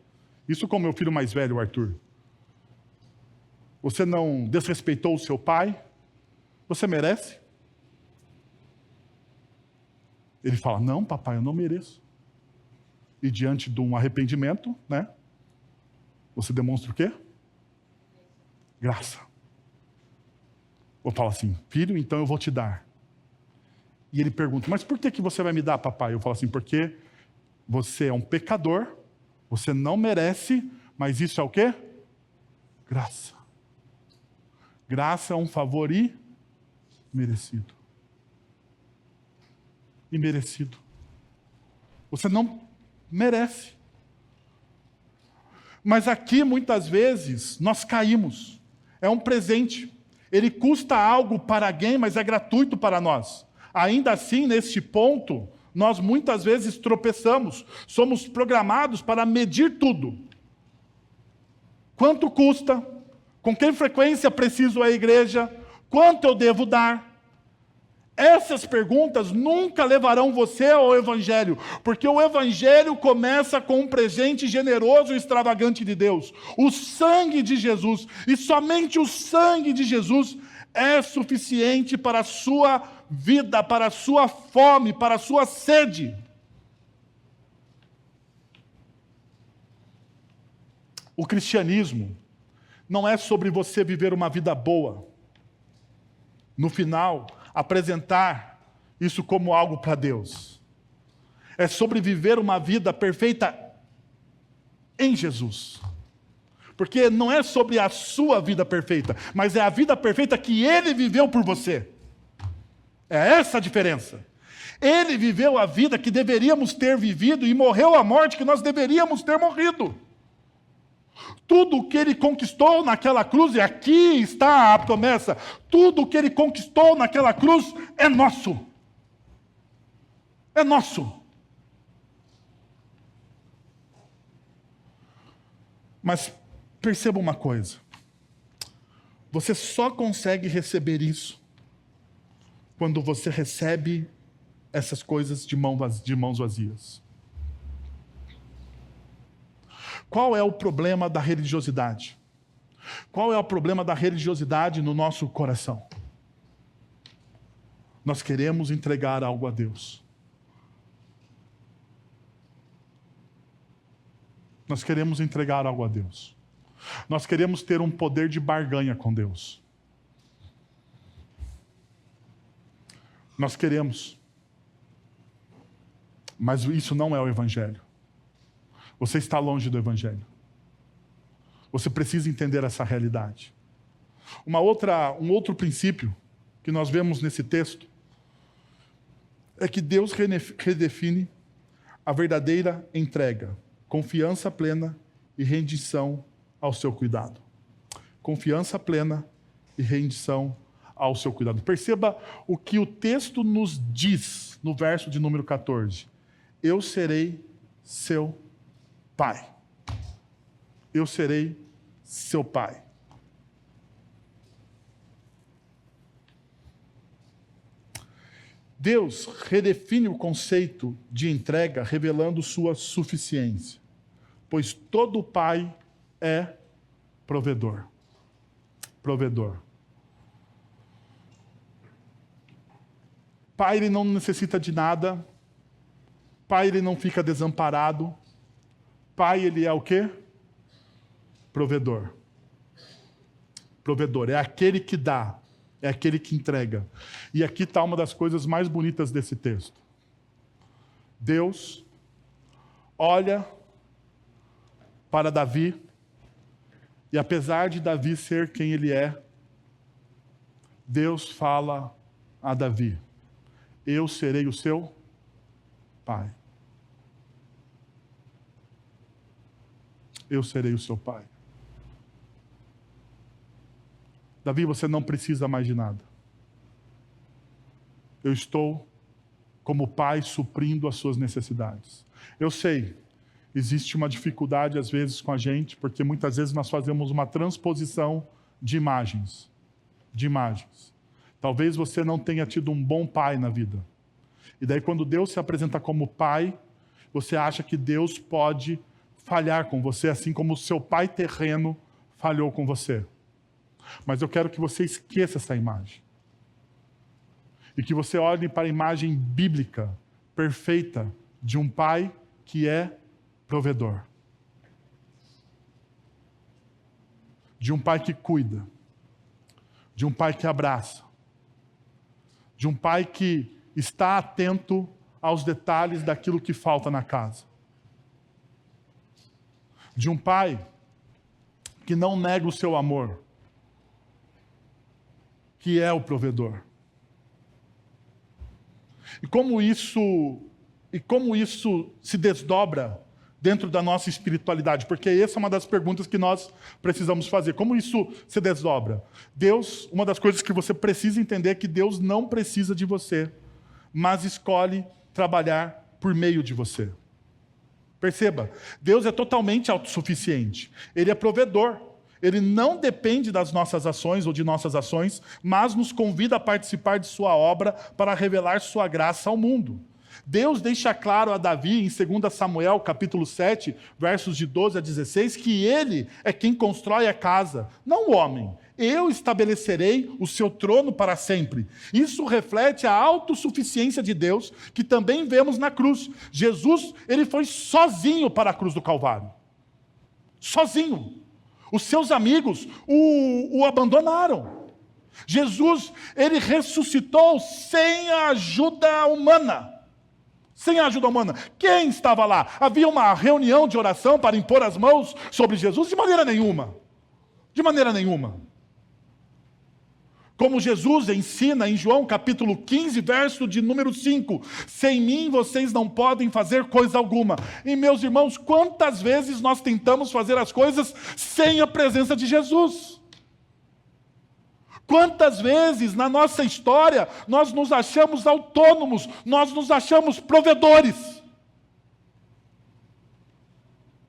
Isso com o meu filho mais velho, o Arthur. Você não desrespeitou o seu pai? Você merece? Ele fala, não, papai, eu não mereço. E diante de um arrependimento, né? Você demonstra o quê? Graça. Eu falo assim, filho, então eu vou te dar. E ele pergunta, mas por que você vai me dar, papai? Eu falo assim, porque você é um pecador, você não merece, mas isso é o quê? Graça. Graça é um favor imerecido. Imerecido. Você não merece. Mas aqui, muitas vezes, nós caímos. É um presente. Ele custa algo para alguém, mas é gratuito para nós. Ainda assim, neste ponto, nós muitas vezes tropeçamos. Somos programados para medir tudo. Quanto custa? Com que frequência preciso ir à igreja? Quanto eu devo dar? Essas perguntas nunca levarão você ao Evangelho, porque o Evangelho começa com um presente generoso e extravagante de Deus, o sangue de Jesus, e somente o sangue de Jesus é suficiente para a sua vida, para a sua fome, para a sua sede. O cristianismo não é sobre você viver uma vida boa. No final, apresentar isso como algo para Deus. É sobre viver uma vida perfeita em Jesus. Porque não é sobre a sua vida perfeita, mas é a vida perfeita que Ele viveu por você. É essa a diferença. Ele viveu a vida que deveríamos ter vivido e morreu a morte que nós deveríamos ter morrido. Tudo o que Ele conquistou naquela cruz, e aqui está a promessa, tudo o que Ele conquistou naquela cruz é nosso. É nosso. Mas perceba uma coisa. Você só consegue receber isso quando você recebe essas coisas de mãos vazias. Qual é o problema da religiosidade? Qual é o problema da religiosidade no nosso coração? Nós queremos entregar algo a Deus. Nós queremos entregar algo a Deus. Nós queremos ter um poder de barganha com Deus. Nós queremos. Mas isso não é o Evangelho. Você está longe do Evangelho. Você precisa entender essa realidade. Um outro princípio que nós vemos nesse texto é que Deus redefine a verdadeira entrega, confiança plena e rendição ao seu cuidado. Confiança plena e rendição ao seu cuidado. Perceba o que o texto nos diz no verso de número 14. Eu serei seu pai. Eu serei seu pai. Deus redefine o conceito de entrega revelando sua suficiência, pois todo pai é provedor. Provedor. Pai, ele não necessita de nada. Pai, ele não fica desamparado. Pai, ele é o quê? Provedor. Provedor. É aquele que dá. É aquele que entrega. E aqui está uma das coisas mais bonitas desse texto. Deus olha para Davi e apesar de Davi ser quem ele é, Deus fala a Davi: eu serei o seu pai. Eu serei o seu pai. Davi, você não precisa mais de nada. Eu estou, como pai, suprindo as suas necessidades. Eu sei, existe uma dificuldade às vezes com a gente, porque muitas vezes nós fazemos uma transposição de imagens. De imagens. Talvez você não tenha tido um bom pai na vida. E daí quando Deus se apresenta como pai, você acha que Deus pode falhar com você, assim como o seu pai terreno falhou com você. Mas eu quero que você esqueça essa imagem. E que você olhe para a imagem bíblica, perfeita, de um pai que é provedor. De um pai que cuida. De um pai que abraça. De um pai que está atento aos detalhes daquilo que falta na casa. De um pai que não nega o seu amor, que é o provedor. E como isso se desdobra dentro da nossa espiritualidade? Porque essa é uma das perguntas que nós precisamos fazer. Como isso se desdobra? Deus, uma das coisas que você precisa entender é que Deus não precisa de você, mas escolhe trabalhar por meio de você. Perceba, Deus é totalmente autossuficiente. Ele é provedor. Ele não depende das nossas ações ou de nossas ações, mas nos convida a participar de sua obra para revelar sua graça ao mundo. Deus deixa claro a Davi, em 2 Samuel, capítulo 7, versos de 12 a 16, que ele é quem constrói a casa, não o homem. Eu estabelecerei o seu trono para sempre. Isso reflete a autossuficiência de Deus, que também vemos na cruz. Jesus, ele foi sozinho para a cruz do Calvário. Sozinho. Os seus amigos o abandonaram. Jesus, ele ressuscitou sem a ajuda humana. Sem a ajuda humana. Quem estava lá? Havia uma reunião de oração para impor as mãos sobre Jesus? De maneira nenhuma. De maneira nenhuma. Como Jesus ensina em João capítulo 15, verso de número 5. Sem mim vocês não podem fazer coisa alguma. E meus irmãos, quantas vezes nós tentamos fazer as coisas sem a presença de Jesus? Quantas vezes na nossa história nós nos achamos autônomos, nós nos achamos provedores.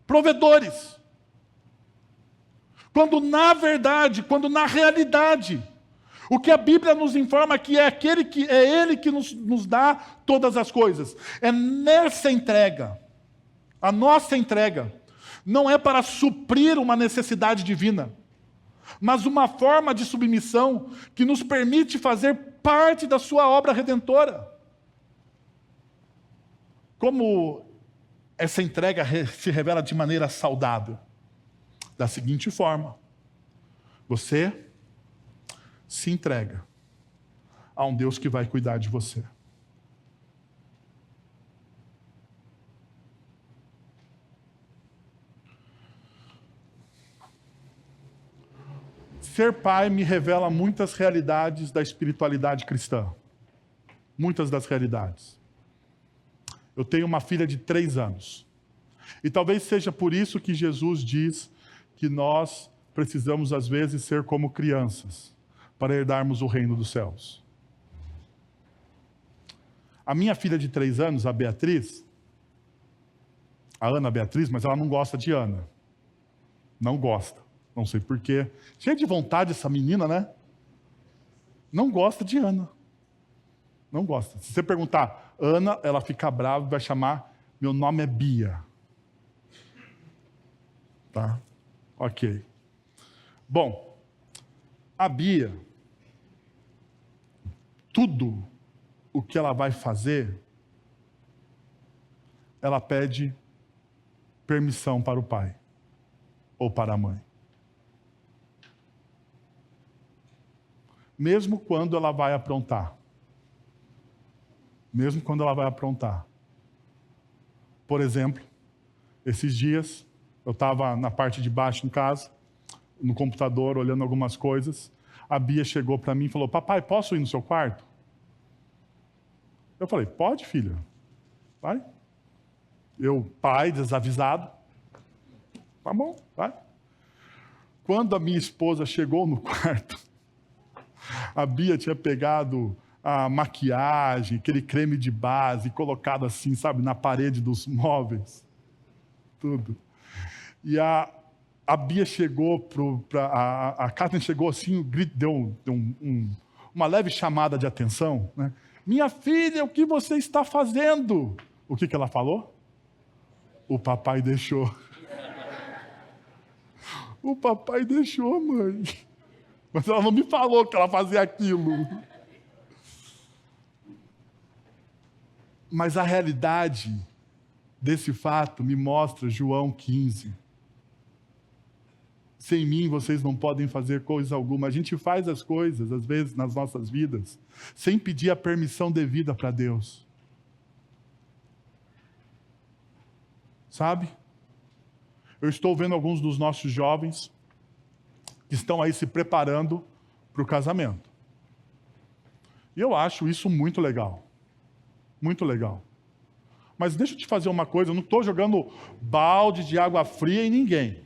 Provedores. Quando na verdade, quando na realidade, o que a Bíblia nos informa que é Ele que nos dá todas as coisas. É nessa entrega, a nossa entrega, não é para suprir uma necessidade divina, mas uma forma de submissão que nos permite fazer parte da sua obra redentora. Como essa entrega se revela de maneira saudável? Da seguinte forma: você se entrega a um Deus que vai cuidar de você. Ser pai me revela muitas realidades da espiritualidade cristã. Muitas das realidades. Eu tenho uma filha de 3 anos. E talvez seja por isso que Jesus diz que nós precisamos, às vezes, ser como crianças, para herdarmos o reino dos céus. A minha filha de 3 anos, a Beatriz, a Ana Beatriz, mas ela não gosta de Ana. Não gosta. Não sei porquê. Cheia de vontade essa menina, né? Não gosta de Ana. Não gosta. Se você perguntar Ana, ela fica brava e vai chamar, meu nome é Bia. Tá? Ok. Bom, a Bia, tudo o que ela vai fazer, ela pede permissão para o pai ou para a mãe. Mesmo quando ela vai aprontar. Mesmo quando ela vai aprontar. Por exemplo, esses dias, eu estava na parte de baixo em casa, no computador, olhando algumas coisas. A Bia chegou para mim e falou, papai, posso ir no seu quarto? Eu falei, pode, filha. Vai. Eu, pai, desavisado. Tá bom, vai. Quando a minha esposa chegou no quarto, a Bia tinha pegado a maquiagem, aquele creme de base, colocado assim, sabe, na parede dos móveis. Tudo. E a Bia chegou, a Catherine chegou assim, deu uma leve chamada de atenção. Né? Minha filha, o que você está fazendo? O que ela falou? O papai deixou. O papai deixou, mãe. Mas ela não me falou que ela fazia aquilo. Mas a realidade desse fato me mostra João 15. Sem mim vocês não podem fazer coisa alguma. A gente faz as coisas, às vezes, nas nossas vidas, sem pedir a permissão devida para Deus. Sabe? Eu estou vendo alguns dos nossos jovens que estão aí se preparando para o casamento. E eu acho isso muito legal. Muito legal. Mas deixa eu te fazer uma coisa, eu não estou jogando balde de água fria em ninguém.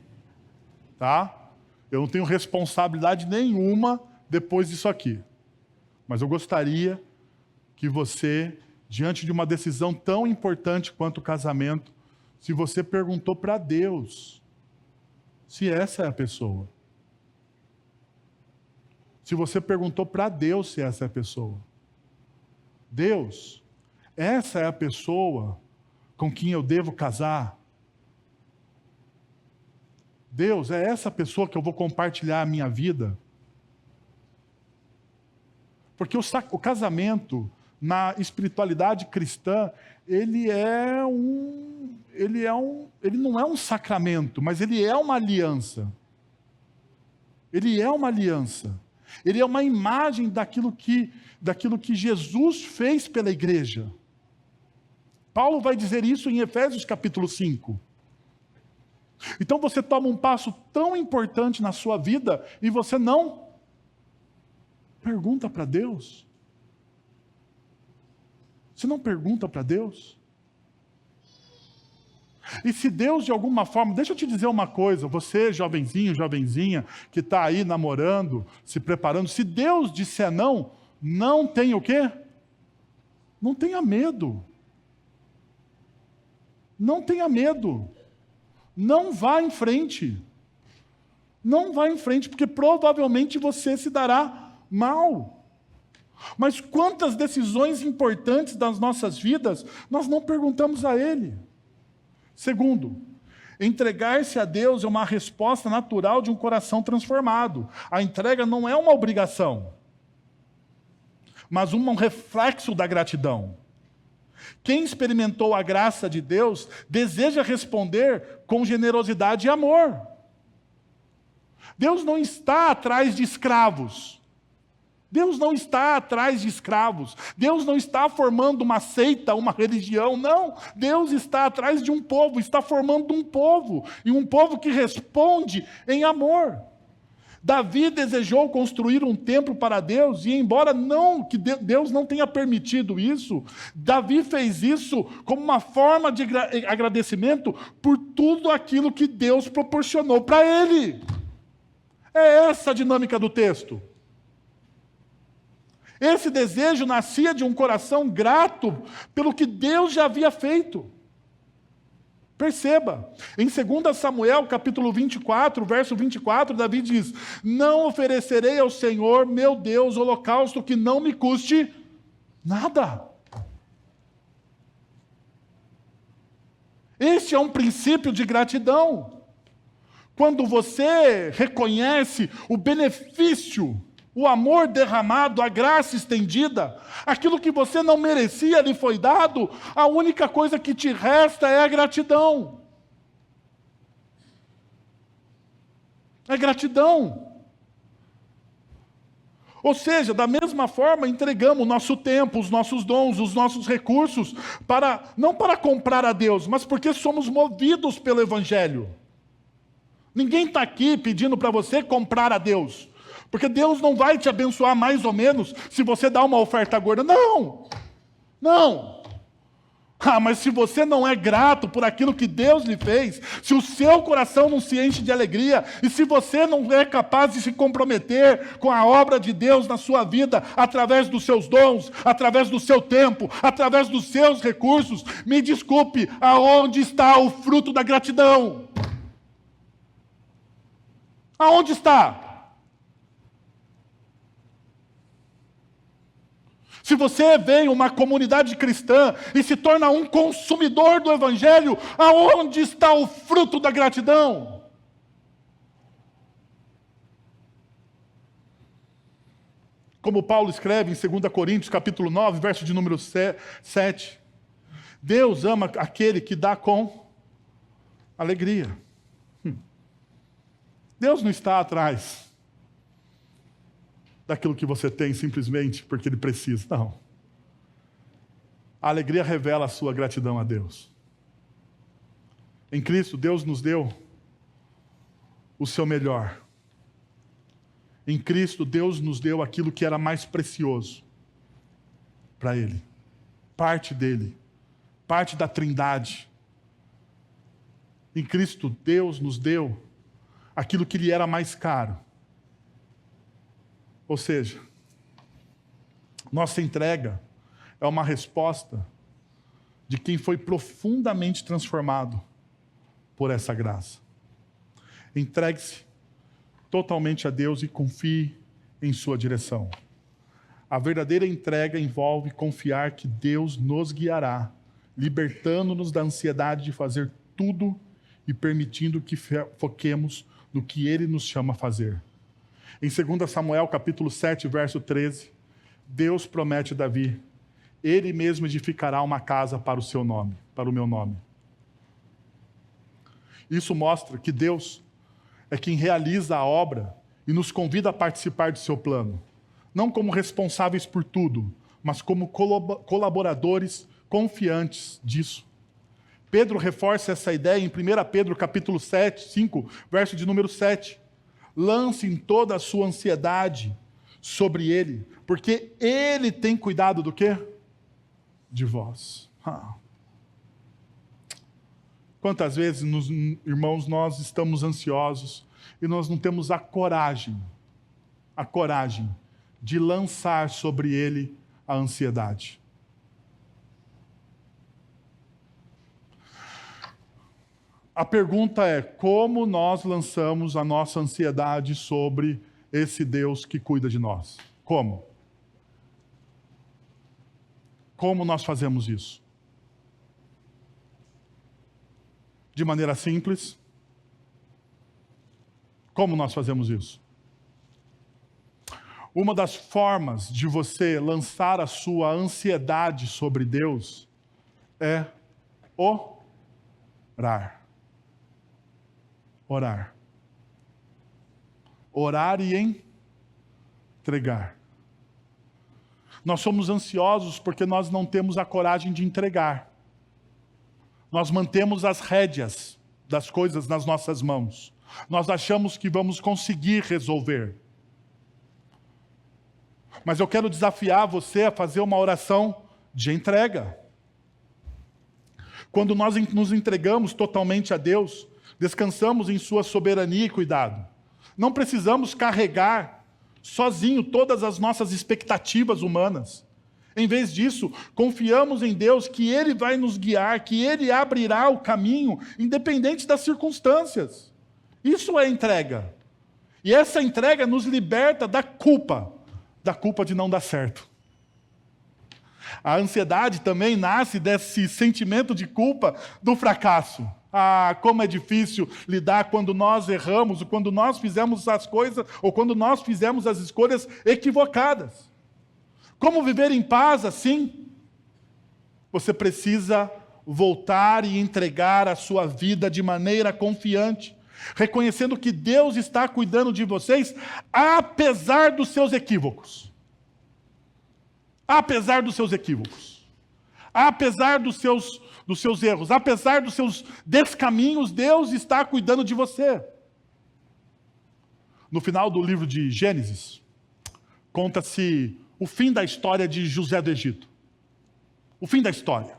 Tá? Eu não tenho responsabilidade nenhuma depois disso aqui. Mas eu gostaria que você, diante de uma decisão tão importante quanto o casamento, se você perguntou para Deus se essa é a pessoa. Se você perguntou para Deus se essa é a pessoa. Deus, essa é a pessoa com quem eu devo casar? Deus, é essa pessoa que eu vou compartilhar a minha vida? Porque o casamento, na espiritualidade cristã, ele não é um sacramento, mas ele é uma aliança. Ele é uma aliança. Ele é uma imagem daquilo que Jesus fez pela igreja. Paulo vai dizer isso em Efésios capítulo 5. Então você toma um passo tão importante na sua vida e você não pergunta para Deus. Você não pergunta para Deus? E se Deus de alguma forma, deixa eu te dizer uma coisa, você jovenzinho, jovenzinha, que está aí namorando, se preparando, se Deus disser não, não tenha o quê? Não tenha medo. Não tenha medo. Não vá em frente. Não vá em frente, porque provavelmente você se dará mal. Mas quantas decisões importantes das nossas vidas nós não perguntamos a Ele? Segundo, entregar-se a Deus é uma resposta natural de um coração transformado. A entrega não é uma obrigação, mas um reflexo da gratidão. Quem experimentou a graça de Deus deseja responder com generosidade e amor. Deus não está atrás de escravos. Deus não está atrás de escravos. Deus não está formando uma seita, uma religião. Não. Deus está atrás de um povo, está formando um povo. E um povo que responde em amor. Davi desejou construir um templo para Deus, e embora Deus não tenha permitido isso, Davi fez isso como uma forma de agradecimento por tudo aquilo que Deus proporcionou para ele. É essa a dinâmica do texto. Esse desejo nascia de um coração grato pelo que Deus já havia feito. Perceba, em 2 Samuel, capítulo 24, verso 24, Davi diz: não oferecerei ao Senhor, meu Deus, holocausto que não me custe nada. Este é um princípio de gratidão. Quando você reconhece o benefício, o amor derramado, a graça estendida, aquilo que você não merecia lhe foi dado, a única coisa que te resta é a gratidão. É gratidão. Ou seja, da mesma forma, entregamos o nosso tempo, os nossos dons, os nossos recursos, não para comprar a Deus, mas porque somos movidos pelo Evangelho. Ninguém está aqui pedindo para você comprar a Deus. Porque Deus não vai te abençoar mais ou menos se você dá uma oferta gorda. Não! Não! Mas se você não é grato por aquilo que Deus lhe fez, se o seu coração não se enche de alegria, e se você não é capaz de se comprometer com a obra de Deus na sua vida, através dos seus dons, através do seu tempo, através dos seus recursos, me desculpe, aonde está o fruto da gratidão? Aonde está? Se você vem uma comunidade cristã e se torna um consumidor do Evangelho, aonde está o fruto da gratidão? Como Paulo escreve em 2 Coríntios, capítulo 9, verso de número 7, Deus ama aquele que dá com alegria. Deus não está atrás daquilo que você tem simplesmente porque Ele precisa. Não. A alegria revela a sua gratidão a Deus. Em Cristo, Deus nos deu o seu melhor. Em Cristo, Deus nos deu aquilo que era mais precioso para Ele. Parte dele. Parte da Trindade. Em Cristo, Deus nos deu aquilo que lhe era mais caro. Ou seja, nossa entrega é uma resposta de quem foi profundamente transformado por essa graça. Entregue-se totalmente a Deus e confie em sua direção. A verdadeira entrega envolve confiar que Deus nos guiará, libertando-nos da ansiedade de fazer tudo e permitindo que foquemos no que Ele nos chama a fazer. Em 2 Samuel, capítulo 7, verso 13, Deus promete a Davi: Ele mesmo edificará uma casa para o seu nome, para o meu nome. Isso mostra que Deus é quem realiza a obra e nos convida a participar do seu plano. Não como responsáveis por tudo, mas como colaboradores confiantes disso. Pedro reforça essa ideia em 1 Pedro capítulo 5, verso de número 7. Lancem toda a sua ansiedade sobre Ele, porque Ele tem cuidado do quê? De vós. Quantas vezes, irmãos, nós estamos ansiosos e nós não temos a coragem de lançar sobre Ele a ansiedade. A pergunta é: como nós lançamos a nossa ansiedade sobre esse Deus que cuida de nós? Como? Como nós fazemos isso? De maneira simples? Como nós fazemos isso? Uma das formas de você lançar a sua ansiedade sobre Deus é orar. Orar. Orar e entregar. Nós somos ansiosos porque nós não temos a coragem de entregar. Nós mantemos as rédeas das coisas nas nossas mãos. Nós achamos que vamos conseguir resolver. Mas eu quero desafiar você a fazer uma oração de entrega. Quando nós nos entregamos totalmente a Deus, descansamos em sua soberania e cuidado. Não precisamos carregar sozinho todas as nossas expectativas humanas. Em vez disso, confiamos em Deus que Ele vai nos guiar, que Ele abrirá o caminho, independente das circunstâncias. Isso é entrega. E essa entrega nos liberta da culpa de não dar certo. A ansiedade também nasce desse sentimento de culpa do fracasso. Ah, como é difícil lidar quando nós erramos, ou quando nós fizemos as coisas, ou quando nós fizemos as escolhas equivocadas. Como viver em paz assim? Você precisa voltar e entregar a sua vida de maneira confiante, reconhecendo que Deus está cuidando de vocês, apesar dos seus equívocos. Apesar dos seus equívocos. Apesar dos seus erros. Apesar dos seus descaminhos, Deus está cuidando de você. No final do livro de Gênesis, conta-se o fim da história de José do Egito. O fim da história.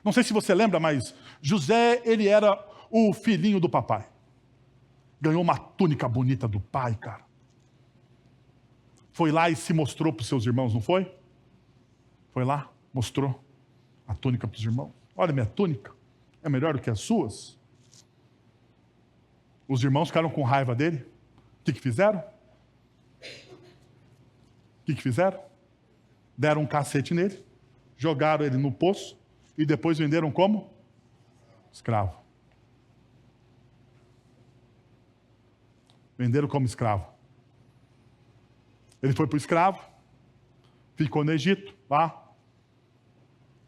Não sei se você lembra, mas José, ele era o filhinho do papai. Ganhou uma túnica bonita do pai, cara. Foi lá e se mostrou para os seus irmãos, não foi? Foi lá, mostrou a túnica para os irmãos. Olha, minha túnica é melhor do que as suas. Os irmãos ficaram com raiva dele. O que fizeram? O que fizeram? Deram um cacete nele, jogaram ele no poço e depois venderam como? Escravo. Venderam como escravo. Ele foi para o escravo, ficou no Egito, lá.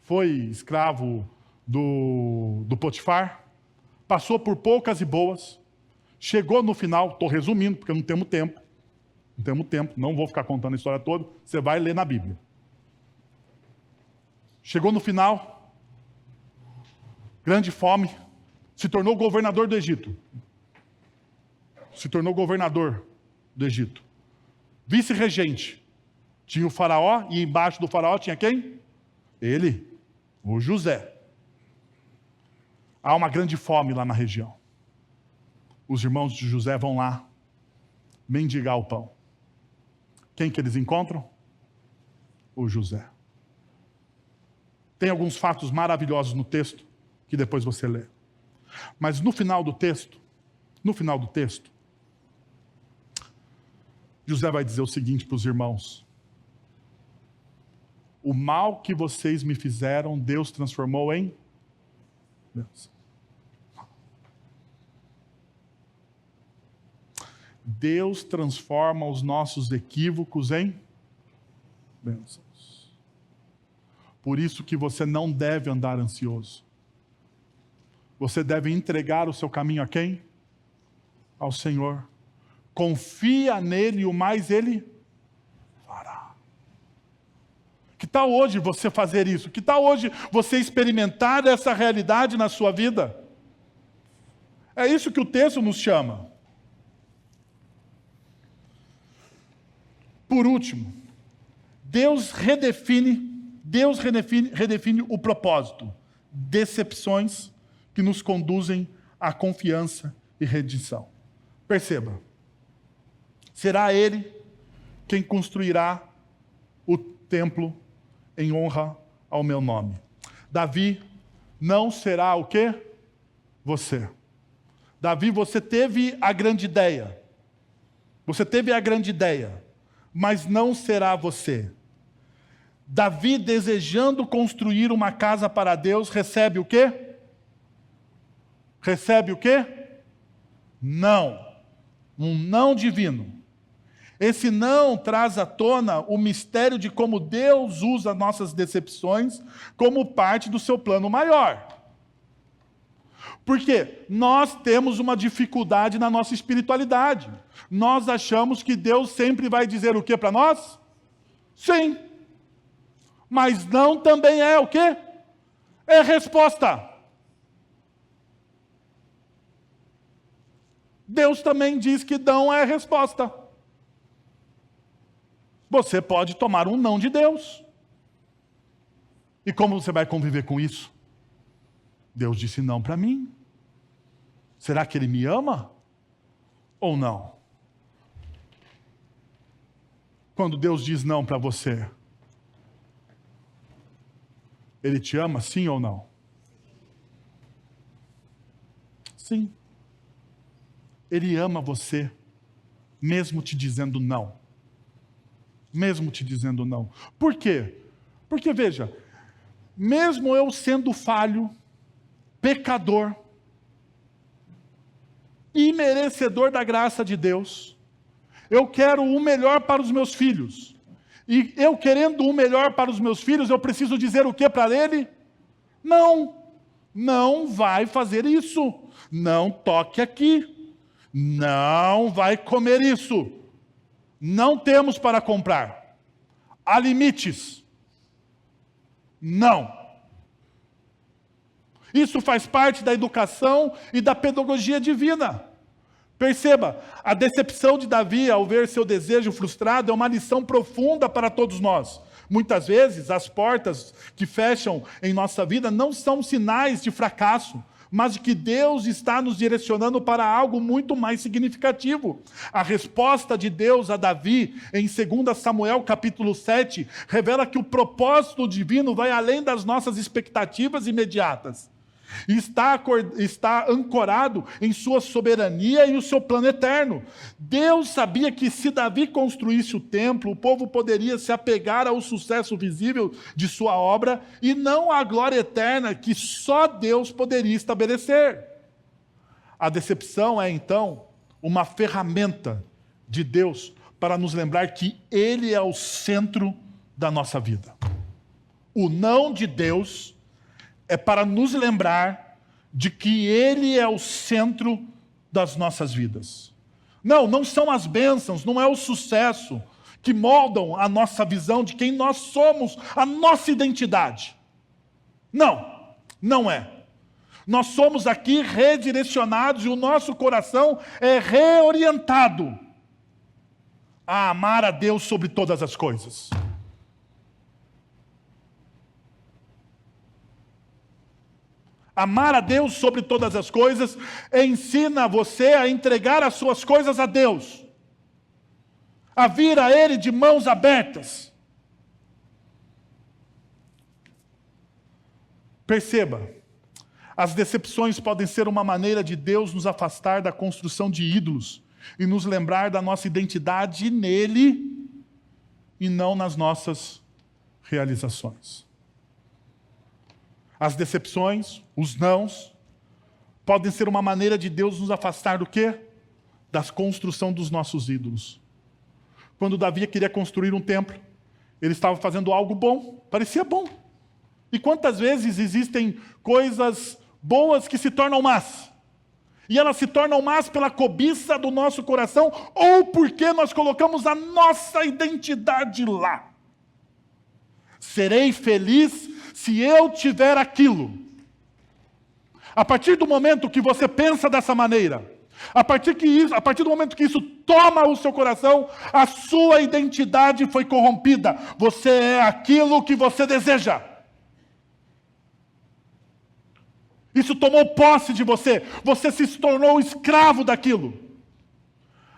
Foi escravo do Potifar, passou por poucas e boas, chegou no final, estou resumindo, porque não temos tempo. Não temos tempo, não vou ficar contando a história toda, você vai ler na Bíblia. Chegou no final, grande fome, se tornou governador do Egito. Se tornou governador do Egito. Vice-regente. Tinha o faraó, e embaixo do faraó tinha quem? Ele, o José. Há uma grande fome lá na região. Os irmãos de José vão lá mendigar o pão. Quem que eles encontram? O José. Tem alguns fatos maravilhosos no texto, que depois você lê. Mas no final do texto, José vai dizer o seguinte para os irmãos: o mal que vocês me fizeram, Deus transformou em bênção. Deus transforma os nossos equívocos em bênçãos. Por isso que você não deve andar ansioso. Você deve entregar o seu caminho a quem? Ao Senhor. Confia nele e o mais ele fará. Que tal hoje você fazer isso? Que tal hoje você experimentar essa realidade na sua vida? É isso que o texto nos chama. Por último, Deus redefine o propósito. Decepções que nos conduzem à confiança e redenção. Perceba, será Ele quem construirá o templo em honra ao meu nome. Davi não será o quê? Você. Davi, você teve a grande ideia. Você teve a grande ideia, mas não será você. Davi, desejando construir uma casa para Deus, recebe o quê? Recebe o quê? Não. Um não divino. Esse não traz à tona o mistério de como Deus usa nossas decepções como parte do seu plano maior. Porque nós temos uma dificuldade na nossa espiritualidade. Nós achamos que Deus sempre vai dizer o quê para nós? Sim. Mas não também é o quê? É resposta. Deus também diz que não é resposta. Você pode tomar um não de Deus. E como você vai conviver com isso? Deus disse não para mim. Será que Ele me ama? Ou não? Quando Deus diz não para você, Ele te ama, sim ou não? Sim. Ele ama você, mesmo te dizendo não. Mesmo te dizendo não. Por quê? Porque, veja, mesmo eu sendo falho, pecador, imerecedor da graça de Deus, eu quero o melhor para os meus filhos. E eu querendo o melhor para os meus filhos, eu preciso dizer o que para ele? Não. Não vai fazer isso. Não toque aqui. Não vai comer isso. Não temos para comprar. Há limites. Não. Isso faz parte da educação e da pedagogia divina. Perceba, a decepção de Davi ao ver seu desejo frustrado é uma lição profunda para todos nós. Muitas vezes, as portas que fecham em nossa vida não são sinais de fracasso, mas de que Deus está nos direcionando para algo muito mais significativo. A resposta de Deus a Davi, em 2 Samuel capítulo 7, revela que o propósito divino vai além das nossas expectativas imediatas. E está ancorado em sua soberania e o seu plano eterno. Deus sabia que se Davi construísse o templo, o povo poderia se apegar ao sucesso visível de sua obra e não à glória eterna que só Deus poderia estabelecer. A decepção é, então, uma ferramenta de Deus para nos lembrar que Ele é o centro da nossa vida. O não de Deus é para nos lembrar de que Ele é o centro das nossas vidas. Não são as bênçãos, não é o sucesso que moldam a nossa visão de quem nós somos, a nossa identidade. Não é. Nós somos aqui redirecionados e o nosso coração é reorientado a amar a Deus sobre todas as coisas. Amar a Deus sobre todas as coisas ensina você a entregar as suas coisas a Deus, a vir a Ele de mãos abertas. Perceba, as decepções podem ser uma maneira de Deus nos afastar da construção de ídolos e nos lembrar da nossa identidade nele e não nas nossas realizações. As decepções, os nãos, podem ser uma maneira de Deus nos afastar do quê? Da construção dos nossos ídolos. Quando Davi queria construir um templo, ele estava fazendo algo bom, parecia bom. E quantas vezes existem coisas boas que se tornam más? E elas se tornam más pela cobiça do nosso coração ou porque nós colocamos a nossa identidade lá. Serei feliz se eu tiver aquilo. A partir do momento que você pensa dessa maneira, a partir do momento que isso toma o seu coração, a sua identidade foi corrompida. Você é aquilo que você deseja. Isso tomou posse de você. Você se tornou escravo daquilo.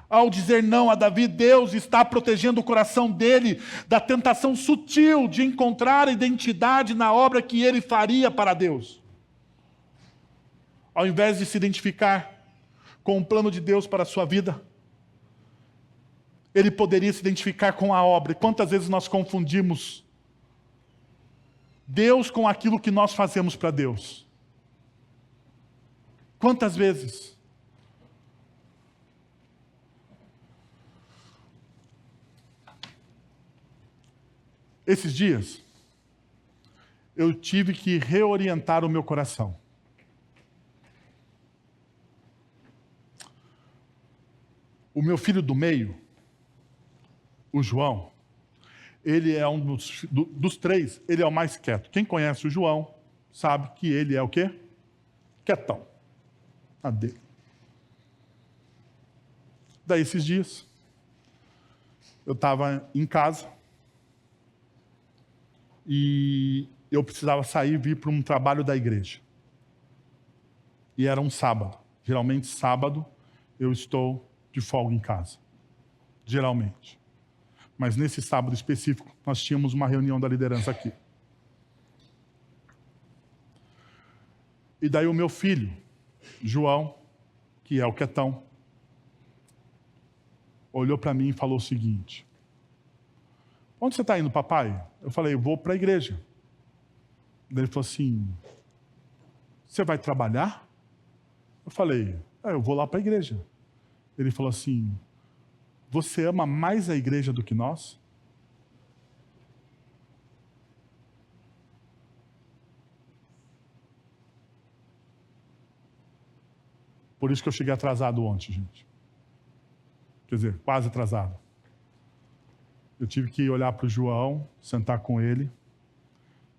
Ao dizer não a Davi, Deus está protegendo o coração dele da tentação sutil de encontrar a identidade na obra que ele faria para Deus. Ao invés de se identificar com o plano de Deus para a sua vida. Ele poderia se identificar com a obra. E quantas vezes nós confundimos Deus com aquilo que nós fazemos para Deus? Quantas vezes? Esses dias, eu tive que reorientar o meu coração. O meu filho do meio, o João, ele é um dos três, ele é o mais quieto. Quem conhece o João sabe que ele é o quê? Quietão. A dele. Daí esses dias, eu estava em casa e eu precisava sair e vir para um trabalho da igreja. E era um sábado. Geralmente sábado eu estou de folga em casa. Geralmente. Mas nesse sábado específico, nós tínhamos uma reunião da liderança aqui. E daí o meu filho, João, que é o quietão, olhou para mim e falou o seguinte: onde você está indo, papai? Eu falei, eu vou para a igreja. Daí ele falou assim, você vai trabalhar? Eu falei, eu vou lá para a igreja. Ele falou assim, você ama mais a igreja do que nós? Por isso que eu cheguei atrasado ontem, gente. Quer dizer, quase atrasado. Eu tive que olhar para o João, sentar com ele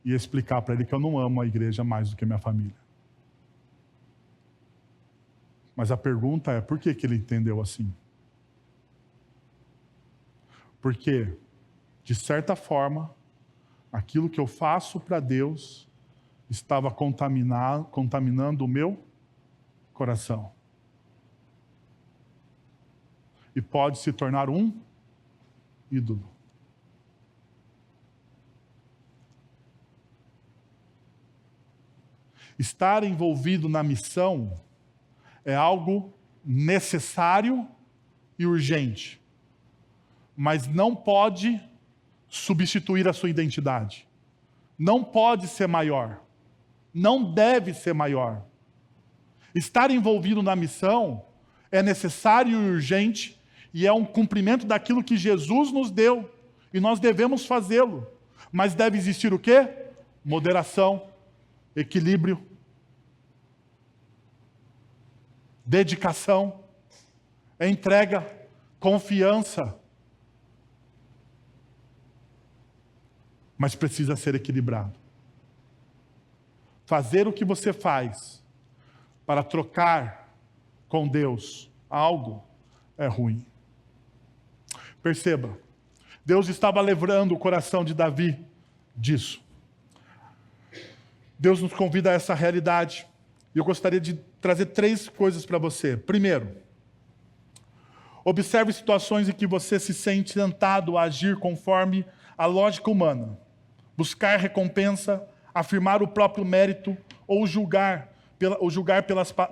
e explicar para ele que eu não amo a igreja mais do que a minha família. Mas a pergunta é, por que ele entendeu assim? Porque, de certa forma, aquilo que eu faço para Deus estava contaminando o meu coração. E pode se tornar um ídolo. Estar envolvido na missão é algo necessário e urgente, mas não pode substituir a sua identidade. Não pode ser maior. Não deve ser maior. Estar envolvido na missão é necessário e urgente e é um cumprimento daquilo que Jesus nos deu e nós devemos fazê-lo. Mas deve existir o quê? Moderação, equilíbrio, dedicação, entrega, confiança. Mas precisa ser equilibrado. Fazer o que você faz para trocar com Deus algo é ruim. Perceba, Deus estava livrando o coração de Davi disso. Deus nos convida a essa realidade. E eu gostaria de trazer 3 coisas para você. Primeiro, observe situações em que você se sente tentado a agir conforme a lógica humana. Buscar recompensa, afirmar o próprio mérito ou julgar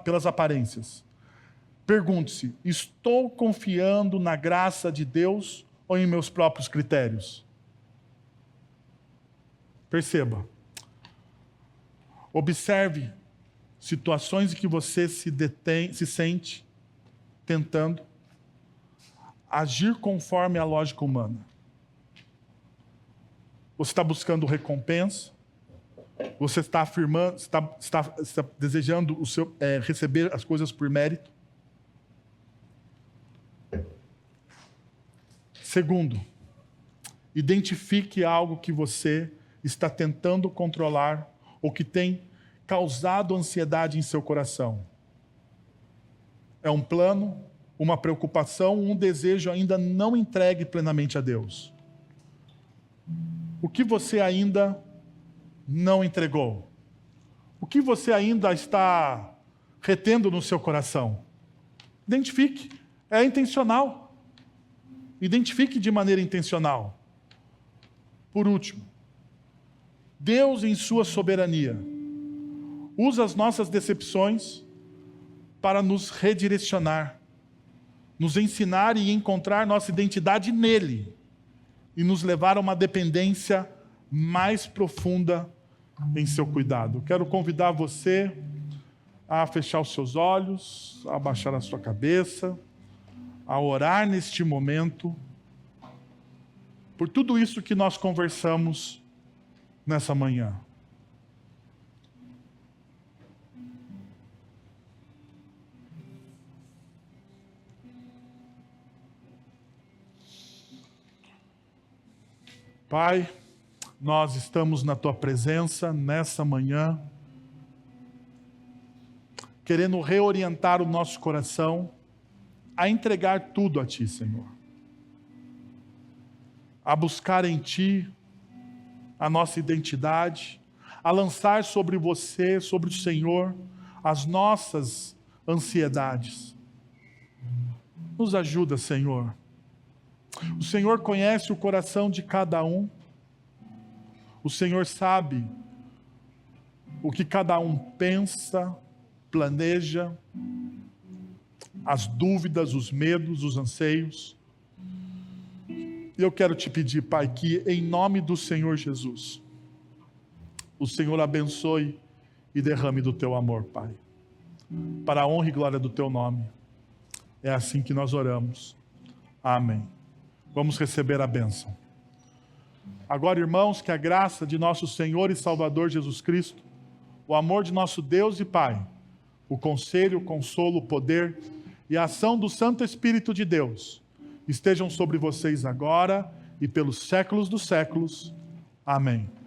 pelas aparências. Pergunte-se, estou confiando na graça de Deus ou em meus próprios critérios? Perceba. Observe situações em que você se sente tentando agir conforme a lógica humana. Você está buscando recompensa? Você está afirmando, está desejando receber as coisas por mérito? Segundo, identifique algo que você está tentando controlar ou que tem causado ansiedade em seu coração. É um plano, uma preocupação, um desejo ainda não entregue plenamente a Deus. O que você ainda não entregou? O que você ainda está retendo no seu coração? Identifique. É intencional. Identifique de maneira intencional. Por último, Deus, em sua soberania, usa as nossas decepções para nos redirecionar, nos ensinar e encontrar nossa identidade nele e nos levar a uma dependência mais profunda em seu cuidado. Quero convidar você a fechar os seus olhos, a abaixar a sua cabeça, a orar neste momento por tudo isso que nós conversamos nessa manhã. Pai, nós estamos na Tua presença nessa manhã, querendo reorientar o nosso coração a entregar tudo a Ti, Senhor. A buscar em Ti a nossa identidade, a lançar sobre Você, sobre o Senhor, as nossas ansiedades. Nos ajuda, Senhor. O Senhor conhece o coração de cada um. O Senhor sabe o que cada um pensa, planeja, as dúvidas, os medos, os anseios. E eu quero te pedir, Pai, que em nome do Senhor Jesus, o Senhor abençoe e derrame do Teu amor, Pai, para a honra e glória do Teu nome. É assim que nós oramos. Amém. Vamos receber a bênção. Agora, irmãos, que a graça de nosso Senhor e Salvador Jesus Cristo, o amor de nosso Deus e Pai, o conselho, o consolo, o poder e a ação do Santo Espírito de Deus estejam sobre vocês agora e pelos séculos dos séculos. Amém.